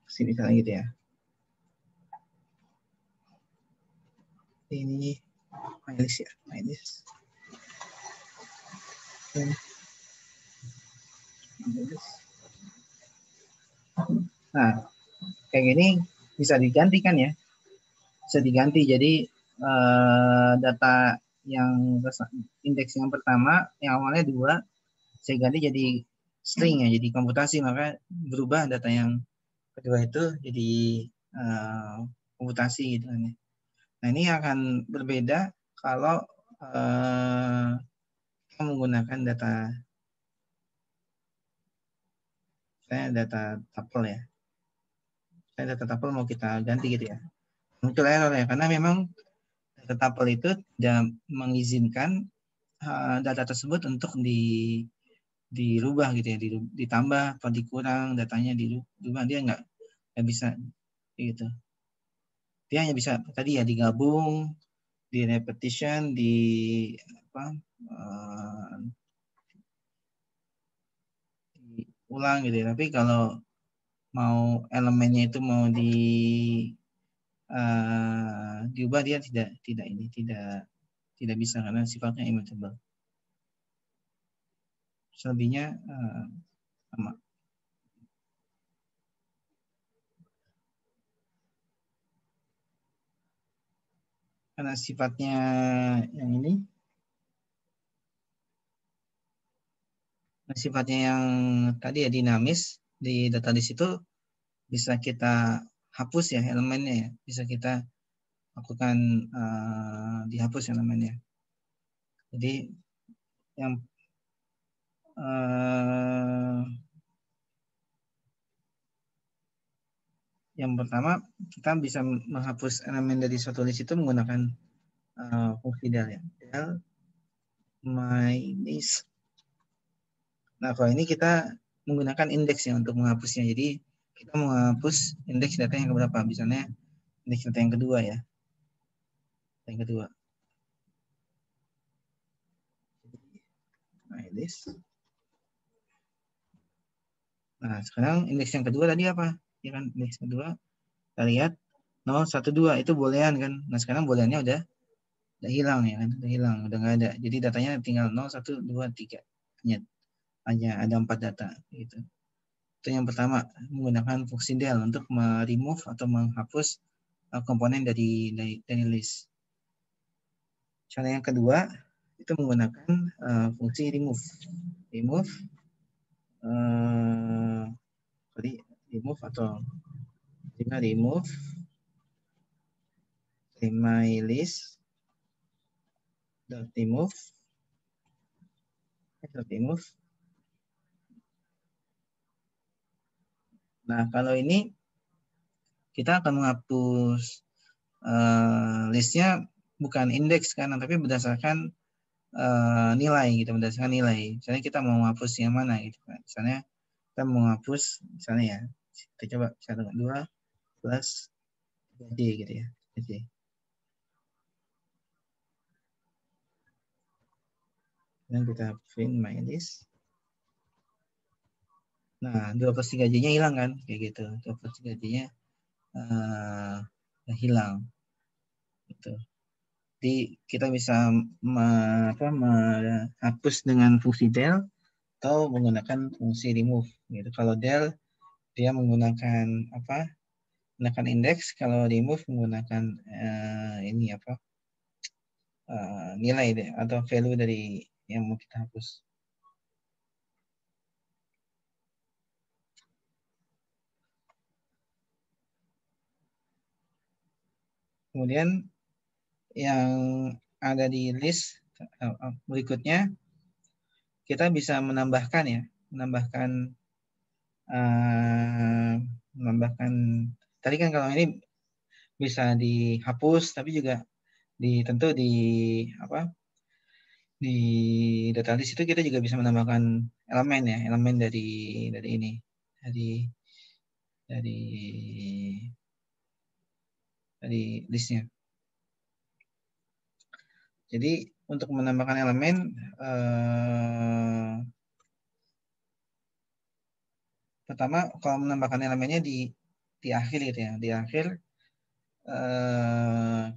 sini misalnya gitu ya. Ini my list ya, my list. Nah, kayak gini bisa digantikan ya, bisa diganti. Jadi data yang indeks yang pertama yang awalnya 2 saya ganti jadi string ya, jadi komputasi, maka berubah data yang kedua itu jadi komputasi gitu kan ya. Nah, ini akan berbeda kalau kita menggunakan data tuple ya. Data tuple mau kita ganti gitu ya. Muncul error ya, karena memang data tuple itu tidak mengizinkan data tersebut untuk dirubah gitu ya, ditambah atau dikurang, datanya dirubah, dia nggak bisa gitu. Dia hanya bisa tadi ya digabung, di repetition, diulang gitu ya. Tapi kalau mau elemennya itu mau diubah, dia tidak bisa karena sifatnya immutable. Selebihnya sama. Karena sifatnya yang ini, sifatnya yang tadi ya dinamis, di database itu bisa kita hapus ya elemennya ya, bisa kita lakukan dihapus elemennya. Jadi yang pertama kita bisa menghapus elemen dari suatu list itu menggunakan fungsi del ya, del my list. Nah kalau ini kita menggunakan indeks ya untuk menghapusnya. Jadi kita menghapus indeks data yang keberapa, misalnya indeks data yang kedua ya, yang kedua. My list. Nah sekarang indeks yang kedua tadi apa? Ya kan indeks kedua kita lihat 0, 1, 2 itu boolean kan. Nah sekarang booleannya udah hilang ya kan, udah hilang, udah nggak ada. Jadi datanya tinggal 0, 1, 2, 3. Hanya ada 4 data gitu. Itu yang pertama, menggunakan fungsi del untuk remove atau menghapus komponen dari list. Cara yang kedua itu menggunakan fungsi remove. Remove atau tinggal remove my list remove. Nah kalau ini kita akan menghapus listnya bukan indeks kan, tapi berdasarkan nilai gitu, berdasarkan nilai. Misalnya kita mau menghapus yang mana gitu kan. Misalnya kita mau menghapus misalnya ya, kita coba 1, 2 plus 3D gitu ya. 3D. Dan kita print my list. Nah, 2 plus 3J-nya hilang kan, kayak gitu. 2 plus 3J-nya hilang. Gitu. Jadi kita bisa menghapus dengan fungsi del atau menggunakan fungsi remove. Gitu. Kalau del dia menggunakan menggunakan indeks, kalau remove menggunakan nilai deh, atau value dari yang mau kita hapus. Kemudian yang ada di list berikutnya kita bisa menambahkan tadi kan kalau ini bisa dihapus, tapi juga tentu di data list itu kita juga bisa menambahkan elemen dari ini, dari listnya. Jadi untuk menambahkan elemen pertama kalau menambahkan elemennya di akhir gitu ya, di akhir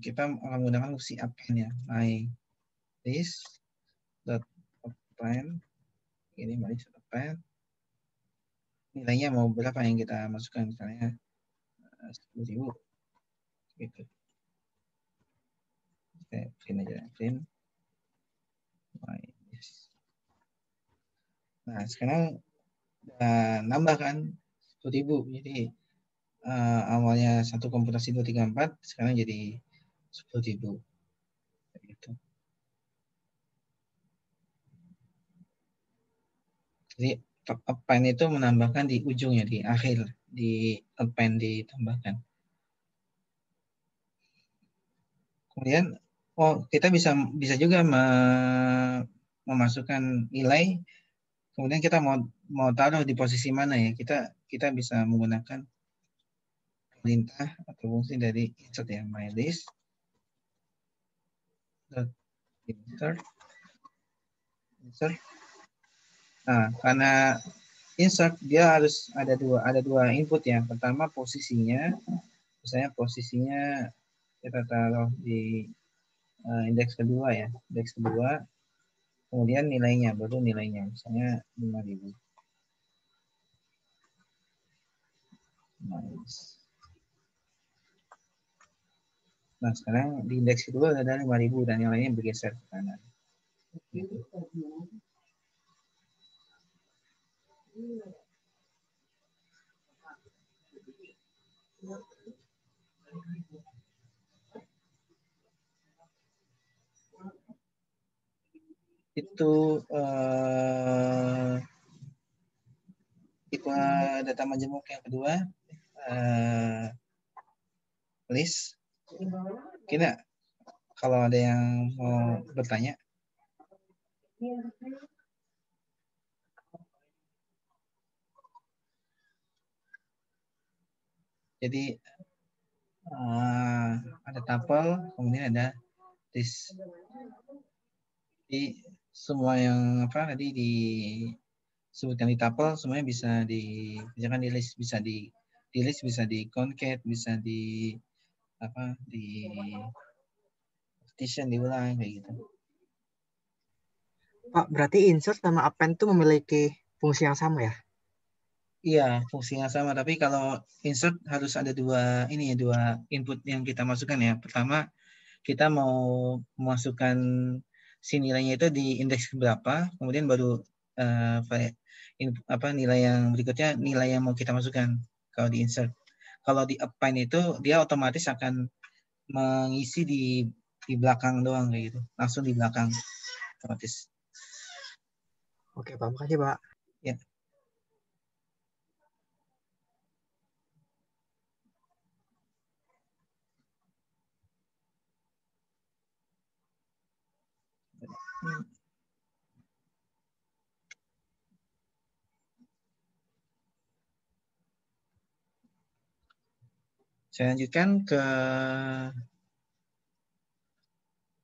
kita akan menggunakan fungsi append ya, my list dot append ini my list dot append, nilainya mau berapa yang kita masukkan, misalnya 10.000 gitu. Kita print aja, print my list. Nah sekarang nambahkan 10.000, jadi awalnya satu komputasi 234, sekarang jadi 10.000 gitu. Jadi append itu menambahkan di ujungnya, di akhir, di append ditambahkan. Kemudian kita bisa juga memasukkan nilai, kemudian kita mau taruh di posisi mana ya, kita bisa menggunakan perintah atau fungsi dari insert ya, my list insert. Nah, karena insert dia harus ada dua input ya. Pertama posisinya, misalnya posisinya kita taruh di indeks kedua ya, indeks kedua. Kemudian nilainya, baru nilainya, misalnya 5.000. Nah, sekarang di indeks kedua ada 5.000 dan yang lainnya bergeser ke kanan. Gitu. Itu tipe data majemuk yang kedua, list. Kira kalau ada yang mau bertanya. Jadi ada tuple, kemudian ada list. Jadi semua yang apa tadi disebutkan di tuple semuanya bisa dikerjakan di list, bisa di list, bisa di concat, bisa di apa di partition, diulang kayak gitu. Pak, berarti insert sama append itu memiliki fungsi yang sama ya? Iya, fungsinya sama. Tapi kalau insert harus ada dua input yang kita masukkan ya. Pertama, kita mau memasukkan si nilainya itu di indeks berapa, kemudian baru nilai yang berikutnya nilai yang mau kita masukkan kalau di insert. Kalau di append itu dia otomatis akan mengisi di belakang doang kayak gitu, langsung di belakang otomatis. Oke, Pak. Makasih, Pak. Ya. Saya lanjutkan ke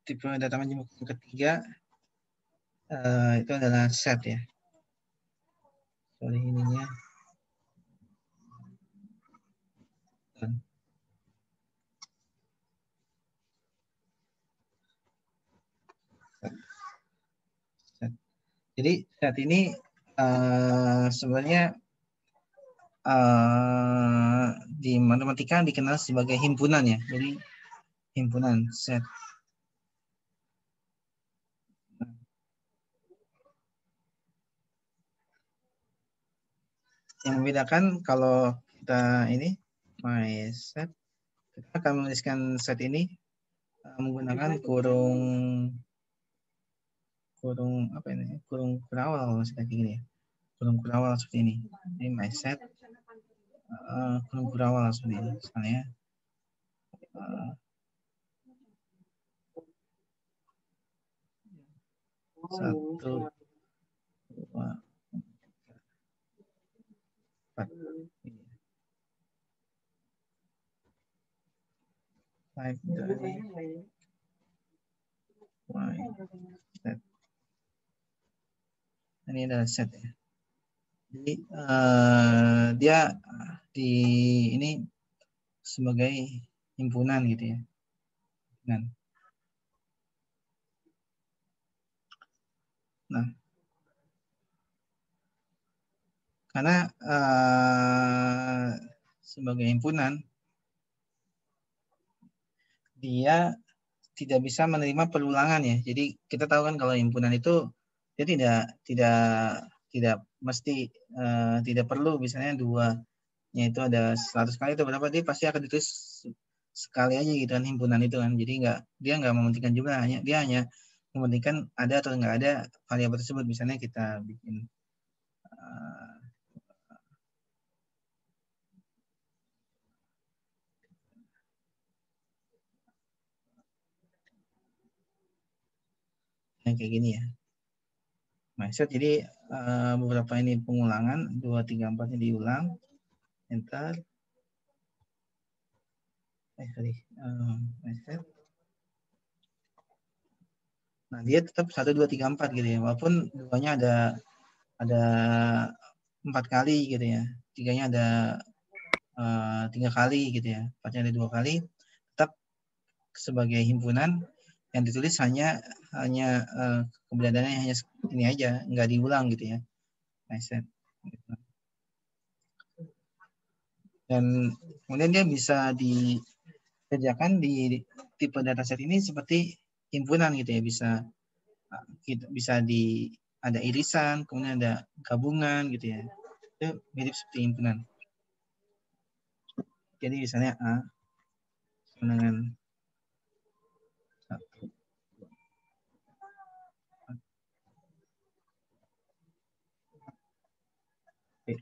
tipe data majemuk ketiga, itu adalah set ya. Sorry ininya. Jadi set ini sebenarnya di matematika dikenal sebagai himpunan ya. Jadi himpunan set. Yang membedakan kalau kita ini my set, kita akan menuliskan set ini menggunakan kurung apa ini? Kurung kurawal seperti ini ya. Kurung kurawal seperti ini. Ini my set kurung kurawal seperti ini. Misalnya satu, dua, empat. Type dari Y set. Ini adalah set ya. Jadi dia di ini sebagai himpunan gitu ya. Nah, karena sebagai himpunan dia tidak bisa menerima perulangan ya. Jadi kita tahu kan kalau himpunan itu dia tidak mesti tidak perlu misalnya duanya itu ada 100 kali atau berapa, dia pasti akan ditulis sekali aja gitu kan himpunan itu kan. Jadi dia nggak mementingkan juga, dia hanya mementingkan ada atau nggak ada variabel tersebut. Misalnya kita bikin yang kayak gini ya. Mindset, jadi beberapa ini pengulangan 2, 3, 4 diulang, enter. Mindset. Nah dia tetap 1, 2, 3, 4 gitu ya, walaupun duanya ada 4 kali gitu ya, 3-nya ada 3 kali gitu ya, 4-nya ada 2 kali, tetap sebagai himpunan yang ditulis hanya keberadaannya hanya ini aja, nggak diulang gitu ya. Dan kemudian dia bisa dikerjakan di tipe dataset ini seperti himpunan gitu ya, bisa ada irisan, kemudian ada gabungan gitu ya. Itu mirip seperti himpunan. Jadi misalnya A dengan B.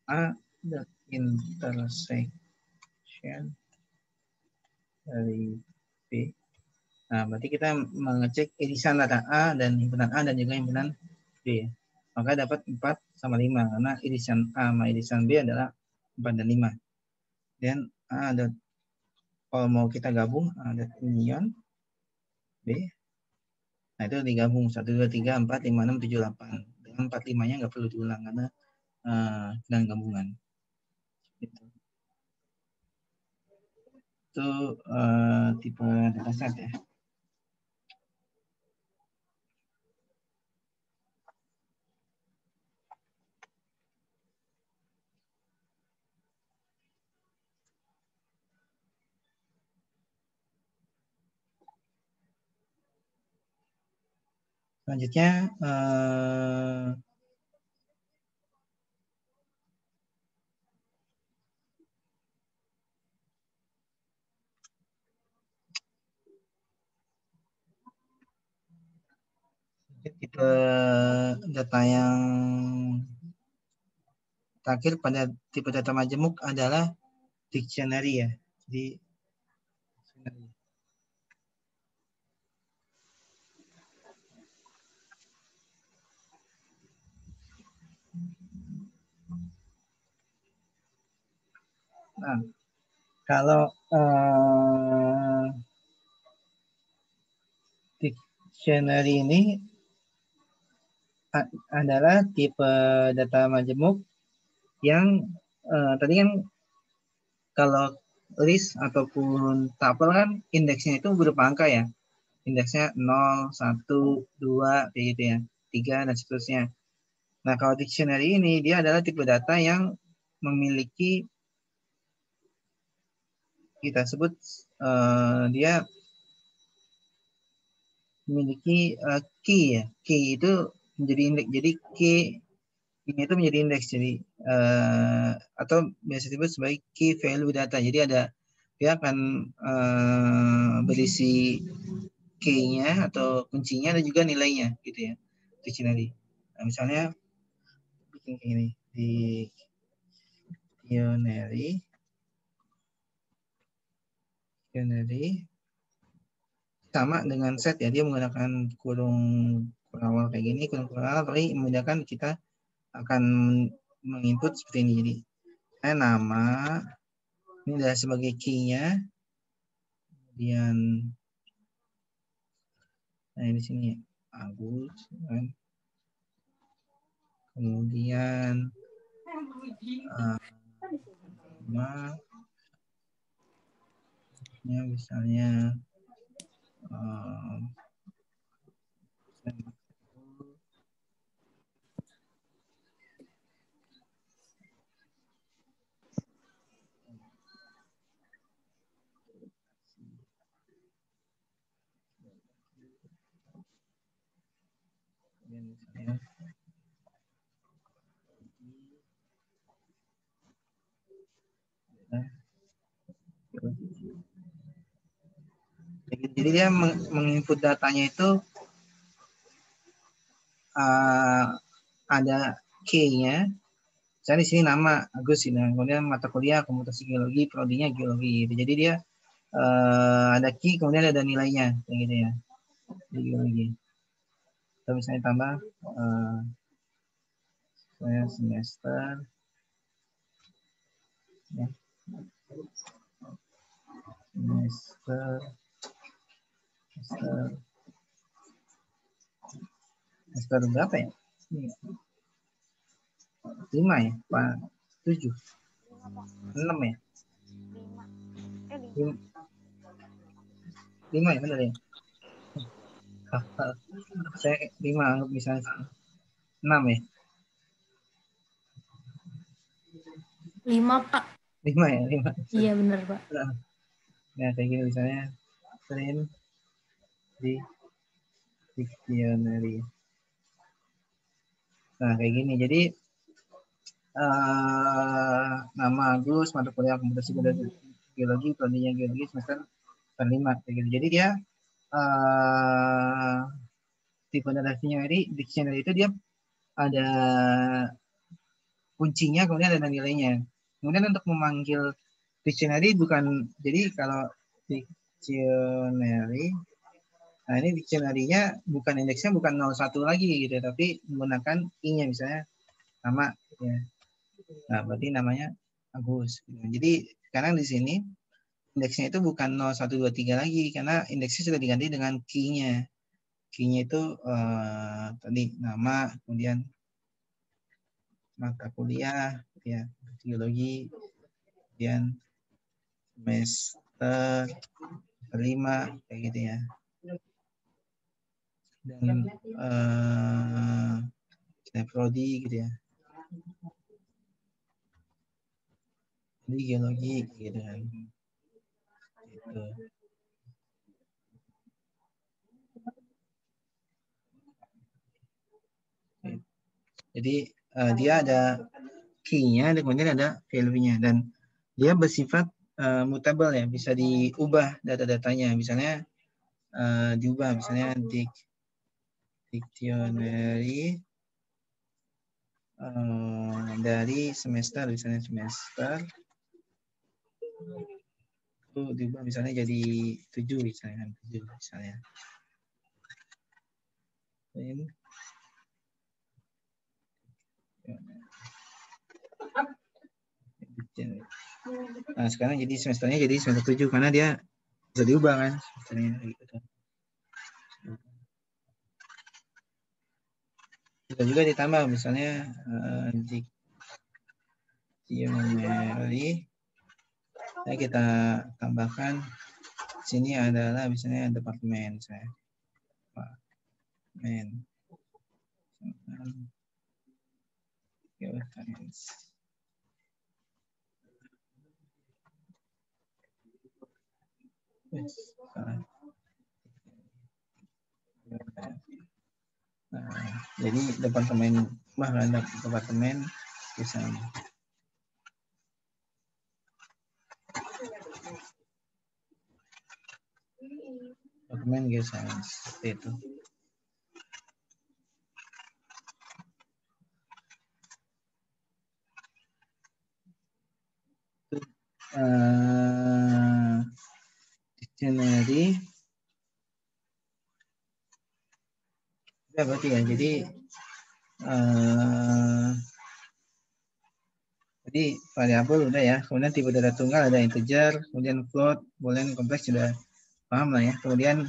A the intersection dari B. Nah, berarti kita mengecek irisan data A dan himpunan A dan juga himpunan B. Maka dapat 4 sama 5 karena irisan A sama irisan B adalah 4 dan 5. Dan A ada, kalau mau kita gabung, ada union B. Nah, itu digabung 1, 2, 3, 4, 5, 6, 7, 8. Dengan 4, 5-nya nggak perlu diulang karena dan gabungan. Gitu. Itu tipe dataset ya. Selanjutnya tipe data yang terakhir pada tipe data majemuk adalah dictionary ya. Jadi nah, kalau dictionary ini adalah tipe data majemuk yang tadi kan kalau list ataupun tabel kan indeksnya itu berupa angka ya. Indeksnya 0, 1, 2, kayak gitu ya. 3 dan seterusnya. Nah, kalau dictionary ini dia adalah tipe data yang memiliki kita sebut dia memiliki key ya. Key itu menjadi indeks. Jadi key ini itu menjadi indeks. Jadi atau biasa disebut sebagai key value data. Jadi dia akan berisi key-nya atau kuncinya dan juga nilainya gitu ya. Dictionary. Nah, misalnya bikin kayak ini di dictionary sama dengan set ya, dia menggunakan kurung awal kayak gini, kurung awal tapi memudahkan kita akan menginput seperti ini. Jadi nama ini adalah sebagai key-nya, kemudian nah di sini Agus kan, kemudian nama misalnya jadi dia menginput datanya itu ada key-nya. Misalnya di sini nama Agus, kemudian mata kuliah komputasi geologi, prodinya geologi gitu. Jadi dia ada key, kemudian ada nilainya kayak gitu ya. Di geologi. Atau misalnya tambah saya semester Ya. Semester berapa ya? 5 ya? Pak 7? 6 ya? 5 ya benar ya? Saya 5 anggap misalnya 6 ya? 5, Pak. 5 ya? 5. Iya, benar, Pak. Nah, kayak gini misalnya print di dictionary. Nah, kayak gini. Jadi nama Agus, mata kuliah komputasi geologi, prodinya geologi semester 5 kayak gitu. Jadi dia tipe dictionary itu dia ada kuncinya, kemudian ada nilainya. Kemudian untuk memanggil dictionary bukan, jadi kalau dictionary, nah ini dictionary-nya bukan indeksnya bukan 01 lagi gitu, tapi menggunakan I-nya misalnya nama ya. Nah, berarti namanya Agus. Jadi sekarang di sini indeksnya itu bukan 0123 lagi karena indeksnya sudah diganti dengan key-nya. Key-nya itu tadi nama, kemudian mata kuliah ya, geologi, kemudian semester 5 kayak gitu ya. Dan prodi gitu ya. Jadi geologi gitu kan. Gitu. Jadi dia ada key-nya, kemudian ada value-nya, dan dia bersifat mutable ya, bisa diubah data-datanya. Misalnya diubah, misalnya dictionary dari semester, misalnya semester itu diubah misalnya jadi 7 misalnya, 7 misalnya. Nah, sekarang jadi semesternya jadi semester 7 karena dia bisa diubah kan semesternya gitu. Bisa juga ditambah misalnya dictionary. Nah, kita tambahkan sini adalah misalnya departemen saya. Departemen Geoscience. Nah, jadi departemen departemen bisa departemen geoscience seperti itu. Dictionary ya berarti ya, jadi variabel udah ya, kemudian tipe data tunggal ada integer, kemudian float, boolean, kompleks sudah paham lah ya. Kemudian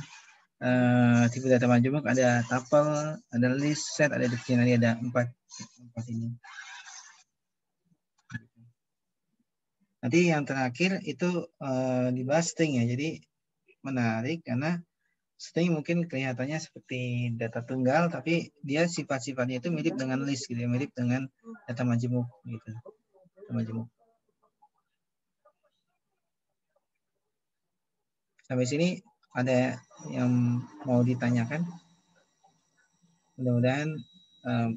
tipe data majemuk ada tuple, ada list, set, ada dictionary, ada empat ini. Nanti yang terakhir itu dibahas string ya. Jadi menarik karena string mungkin kelihatannya seperti data tunggal, tapi dia sifat-sifatnya itu mirip dengan list gitu ya, mirip dengan data majemuk gitu. Data majemuk. Sampai sini ada yang mau ditanyakan? Mudah-mudahan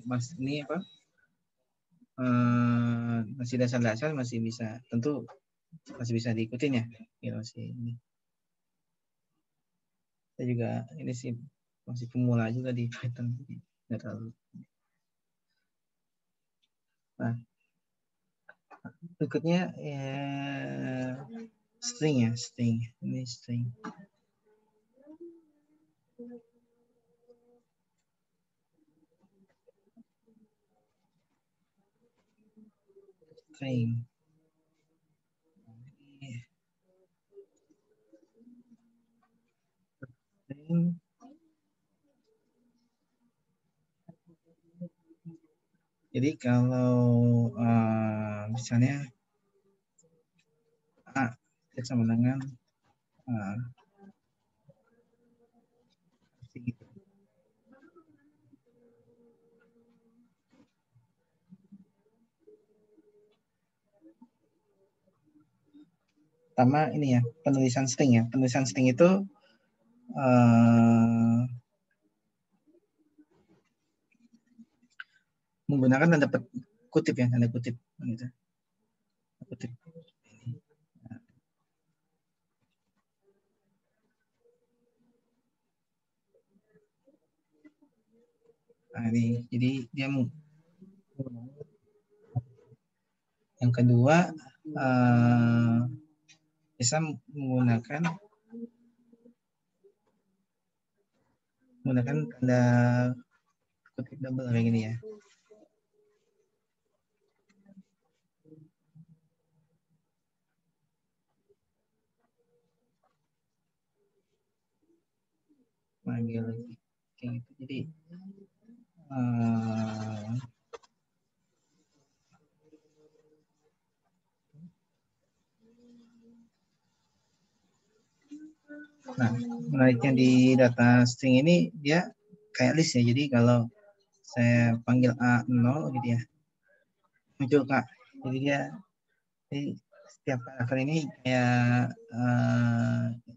Mas ini apa? Masih dasar-dasar masih bisa, tentu masih bisa diikutin ya. Ya masih ini. Saya juga ini sih masih pemula juga di Python. Nggak terlalu. Nah, berikutnya string ya, string. Ini string. String. Jadi kalau misalnya A sama dengan gitu. Pertama ini ya, penulisan string ya. Penulisan string itu menggunakan tanda kutip ya, tanda kutip gitu. Kutip. Nah, ini jadi dia yang kedua bisa menggunakan tanda kutip double kayak gini ya. Panggil lagi kayak gitu. Jadi nah, menariknya di data string ini dia kayak list ya. Jadi kalau saya panggil A0 gitu ya, muncul K. Jadi dia setiap karakter ini kayak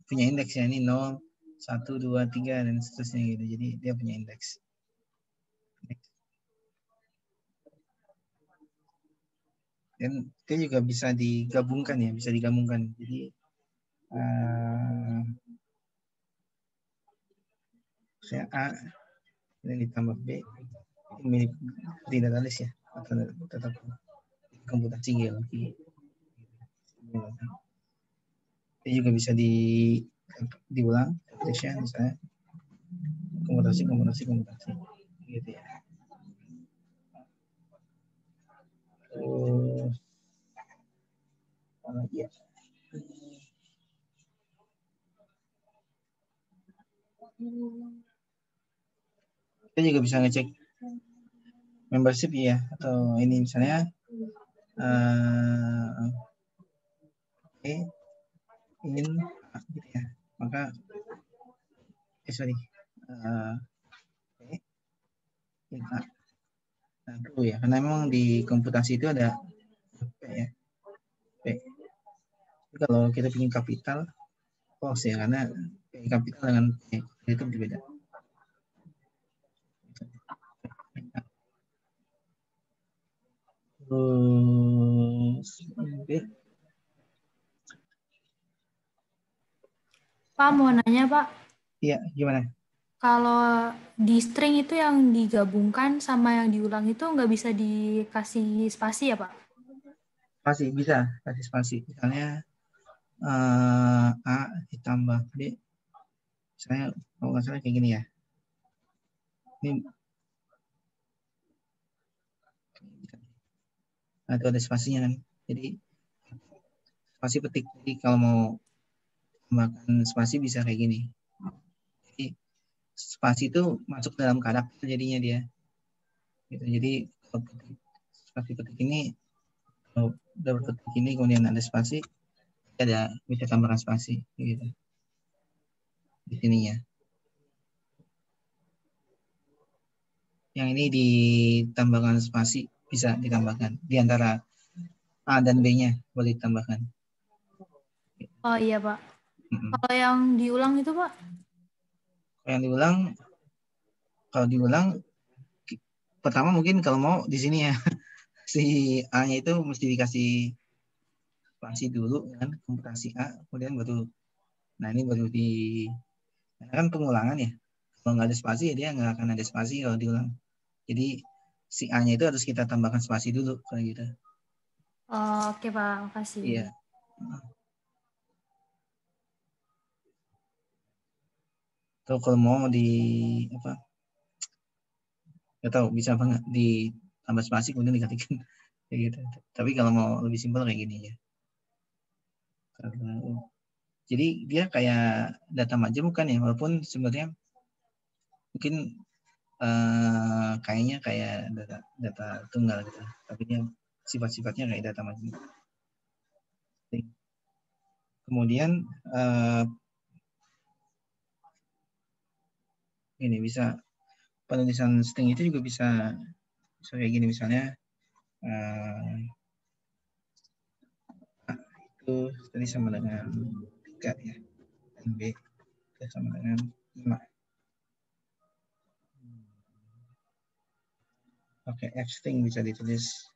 punya indeks ya. Ini 0, 1, 2, 3 dan seterusnya gitu. Jadi dia punya indeks. Dan dia juga bisa digabungkan ya, bisa digabungkan. Jadi saya A dan ditambah B milik di datalis ya, atau tetap komputasi geologi. Dia juga bisa diulang, misalnya komputasi gitu ya. Terus apa lagi ya? Kita juga bisa ngecek membership ya, atau ini misalnya ingin gitu ya, maka nah, itu ya, karena memang di komputasi itu ada P ya, P. Jadi kalau kita ingin kapital false ya, karena P kapital dengan P itu berbeda. Terus B. Pak, mau nanya, Pak. Iya, gimana? Kalau di string itu yang digabungkan sama yang diulang itu nggak bisa dikasih spasi ya, Pak? Spasi, bisa kasih spasi. Misalnya A ditambah B. Saya kalau nggak salah kayak gini ya. Ini itu ada spasinya kan. Jadi spasi petik. Jadi kalau mau tambahkan spasi bisa kayak gini. Jadi spasi itu masuk dalam karakter jadinya dia. Gitu. Jadi kalau spasi petik ini, kalau double petik ini kemudian ada spasi, bisa tambahkan spasi gitu. Di sininya. Yang ini ditambahkan spasi, bisa ditambahkan di antara A dan B-nya boleh ditambahkan. Oh iya, Pak. Kalau yang diulang itu, Pak? Kalau diulang, pertama mungkin kalau mau di sini ya, si A-nya itu mesti dikasih spasi dulu kan, komputasi A, kemudian baru, nah ini baru kan pengulangan ya. Kalau nggak ada spasi ya dia nggak akan ada spasi kalau diulang. Jadi si A-nya itu harus kita tambahkan spasi dulu kalau gitu. Oh, oke, Pak, makasih. Iya. Atau kalau mau nggak tahu bisa apa nggak ditambah spasi kemudian dikatikan kayak gitu. Tapi kalau mau lebih simpel kayak gini ya. Jadi dia kayak data majemuk kan ya, walaupun sebenarnya mungkin kayaknya kayak data tunggal gitu, tapi dia sifat-sifatnya kayak data macam. Kemudian ini bisa penulisan string itu juga bisa kayak gini misalnya itu tadi sama dengan 3 ya, dan B itu sama dengan 5. Oke, F string bisa ditulis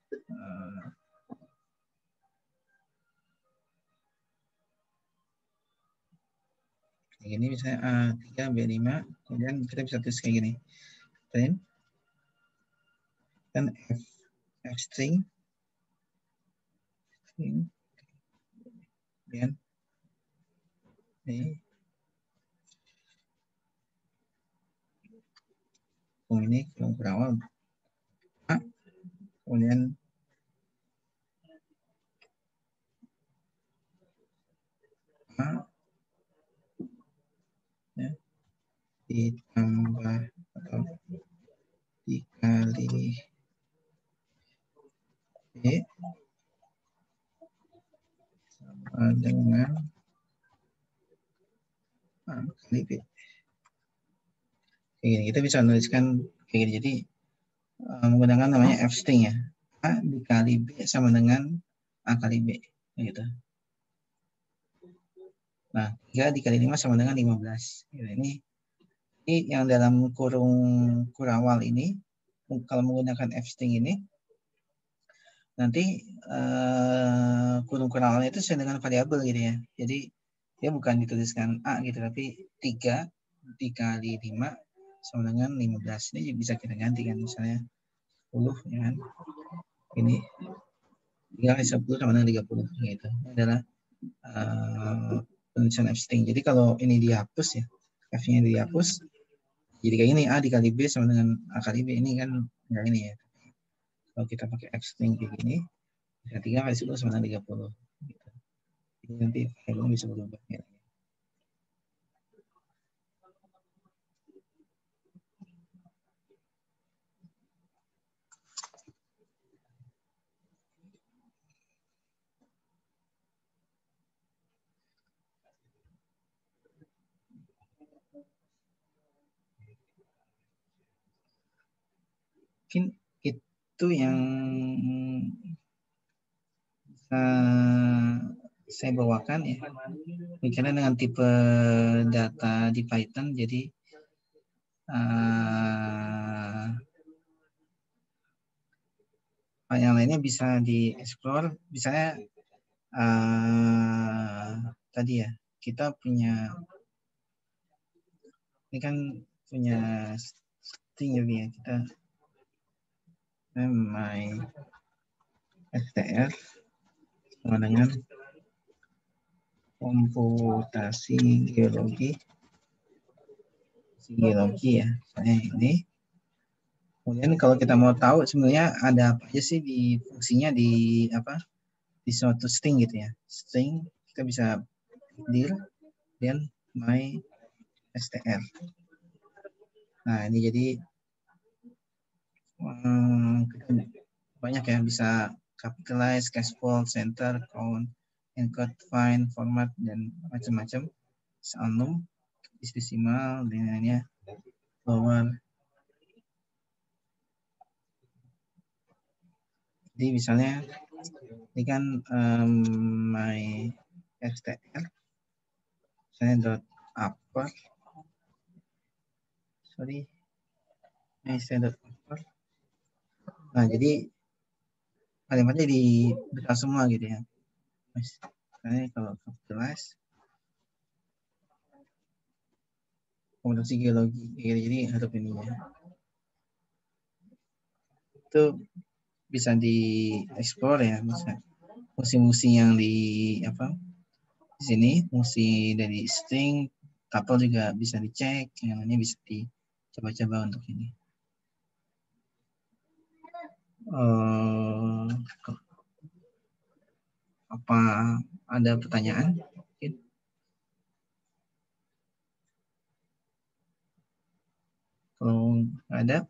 kayak gini misalnya A3 B5, kemudian kita bisa tulis kayak gini, print dan F string kemudian ini kolom berawal A, kemudian A ya, ditambah atau dikali B sama dengan A kali B. Kayak gini, kita bisa menuliskan kayak gini. Jadi menggunakan namanya F string ya. A dikali B sama dengan A kali B. Gitu. Nah, 3 dikali 5 sama dengan 15. Ini yang dalam kurung kurawal ini, kalau menggunakan F string ini, nanti kurung kurawalnya itu sesuai dengan variabel gitu ya. Jadi dia bukan dituliskan A gitu, tapi 3 dikali 5 sama dengan 15. Ini bisa kita ganti kan, misalnya 10 ya kan. Ini 3 kali 10 sama dengan 30 gitu. Ini adalah penulisan F string. Jadi kalau ini dihapus ya, F-nya dihapus, jadi kayak ini A dikali B sama dengan A kali B, ini kan enggak ini ya. Kalau kita pakai F string kayak gini, bisa 3 kali 10 sama dengan 30 gitu. Jadi nanti variabelnya bisa berubah ya. Mungkin itu yang saya bawakan ya. Bicara dengan tipe data di Python, jadi yang lainnya bisa dieksplor. Misalnya tadi ya, kita punya ini kan punya string ya, kita my str sama dengan komputasi geologi ya, misalnya ini. Kemudian kalau kita mau tahu sebenarnya ada apa aja sih di fungsinya di suatu string gitu ya. String kita bisa dir dan my str. Nah ini jadi banyak ya, bisa capitalize, cache fault, center, count, encode, find, format, dan macam-macam. Unknown, desimal, dan lainnya, lower. Jadi misalnya ini kan my str, misalnya dot upper, my dot upper. Nah jadi kalimatnya dibuka semua gitu ya. Misalnya kalau capitalize, komputasi geologi, jadi huruf ini ya. Itu bisa dieksplor ya, misalnya fungsi-fungsi yang di sini, fungsi dari string, tuple juga bisa dicek, yang lainnya bisa dicoba-coba untuk ini. Apa ada pertanyaan? Kalau ada hadap.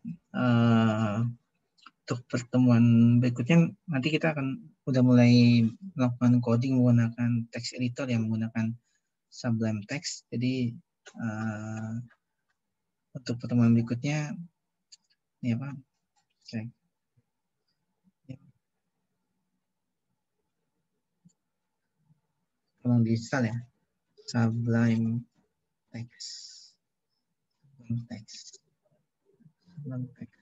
Untuk pertemuan berikutnya nanti kita akan udah mulai melakukan coding menggunakan text editor yang menggunakan Sublime Text. Jadi untuk pertemuan berikutnya ini apa? Tolong diinstal ya. Sublime Text. Sublime Text. Sublime Text.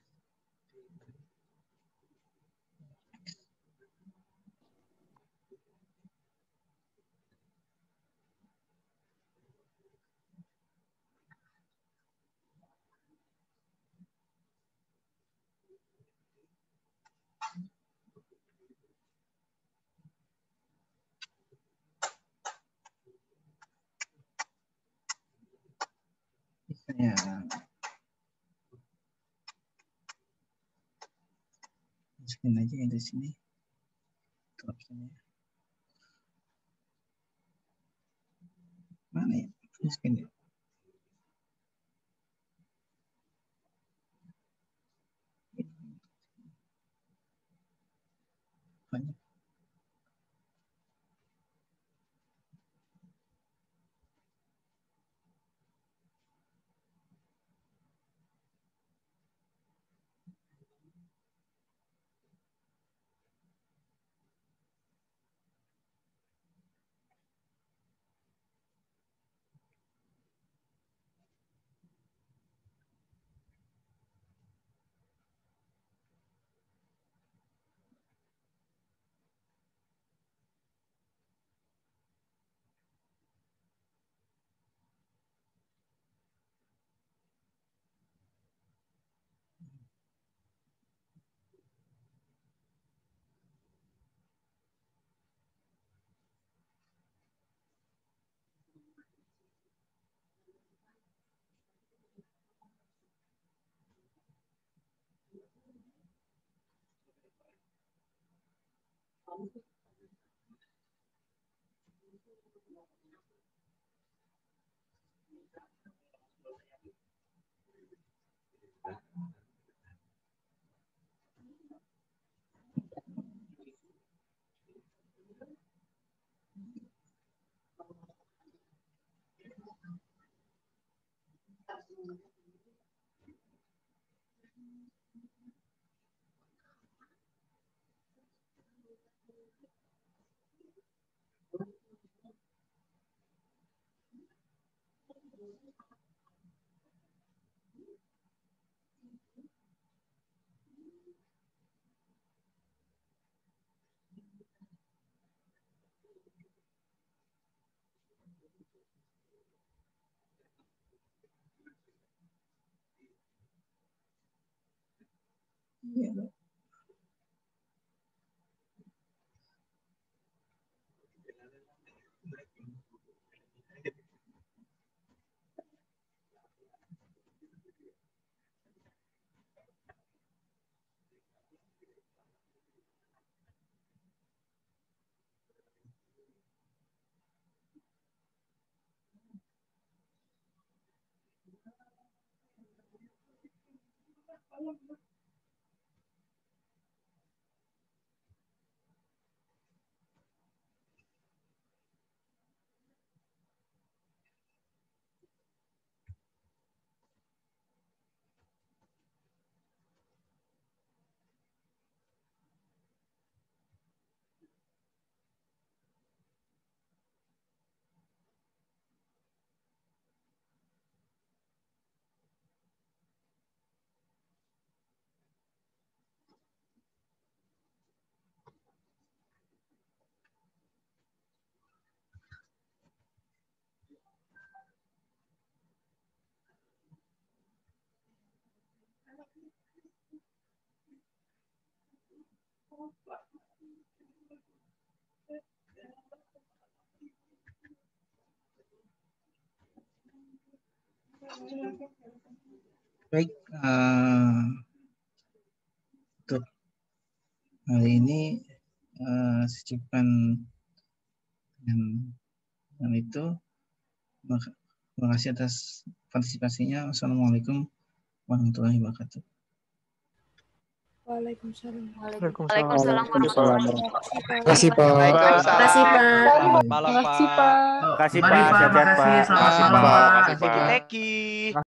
Ya. Masukin aja ya di sini. Mana ya? Masukin ya. Banyak. Ya. Baik, untuk hari ini secukupkan dengan itu. Terima kasih atas partisipasinya. Wassalamualaikum warahmatullahi wabarakatuh. Waalaikumsalam. Waalaikumsalam warahmatullahi wabarakatuh. Terima kasih Pak. Terima kasih, Pak. Selamat malam, Terima kasih, Pak. Pak. Makasih Mari, Pak, Pak. sehat-sehat Makasih. Pak. Selamat Makasih malam, Pak. Pak. Makasih Thank you, Pak. thank you.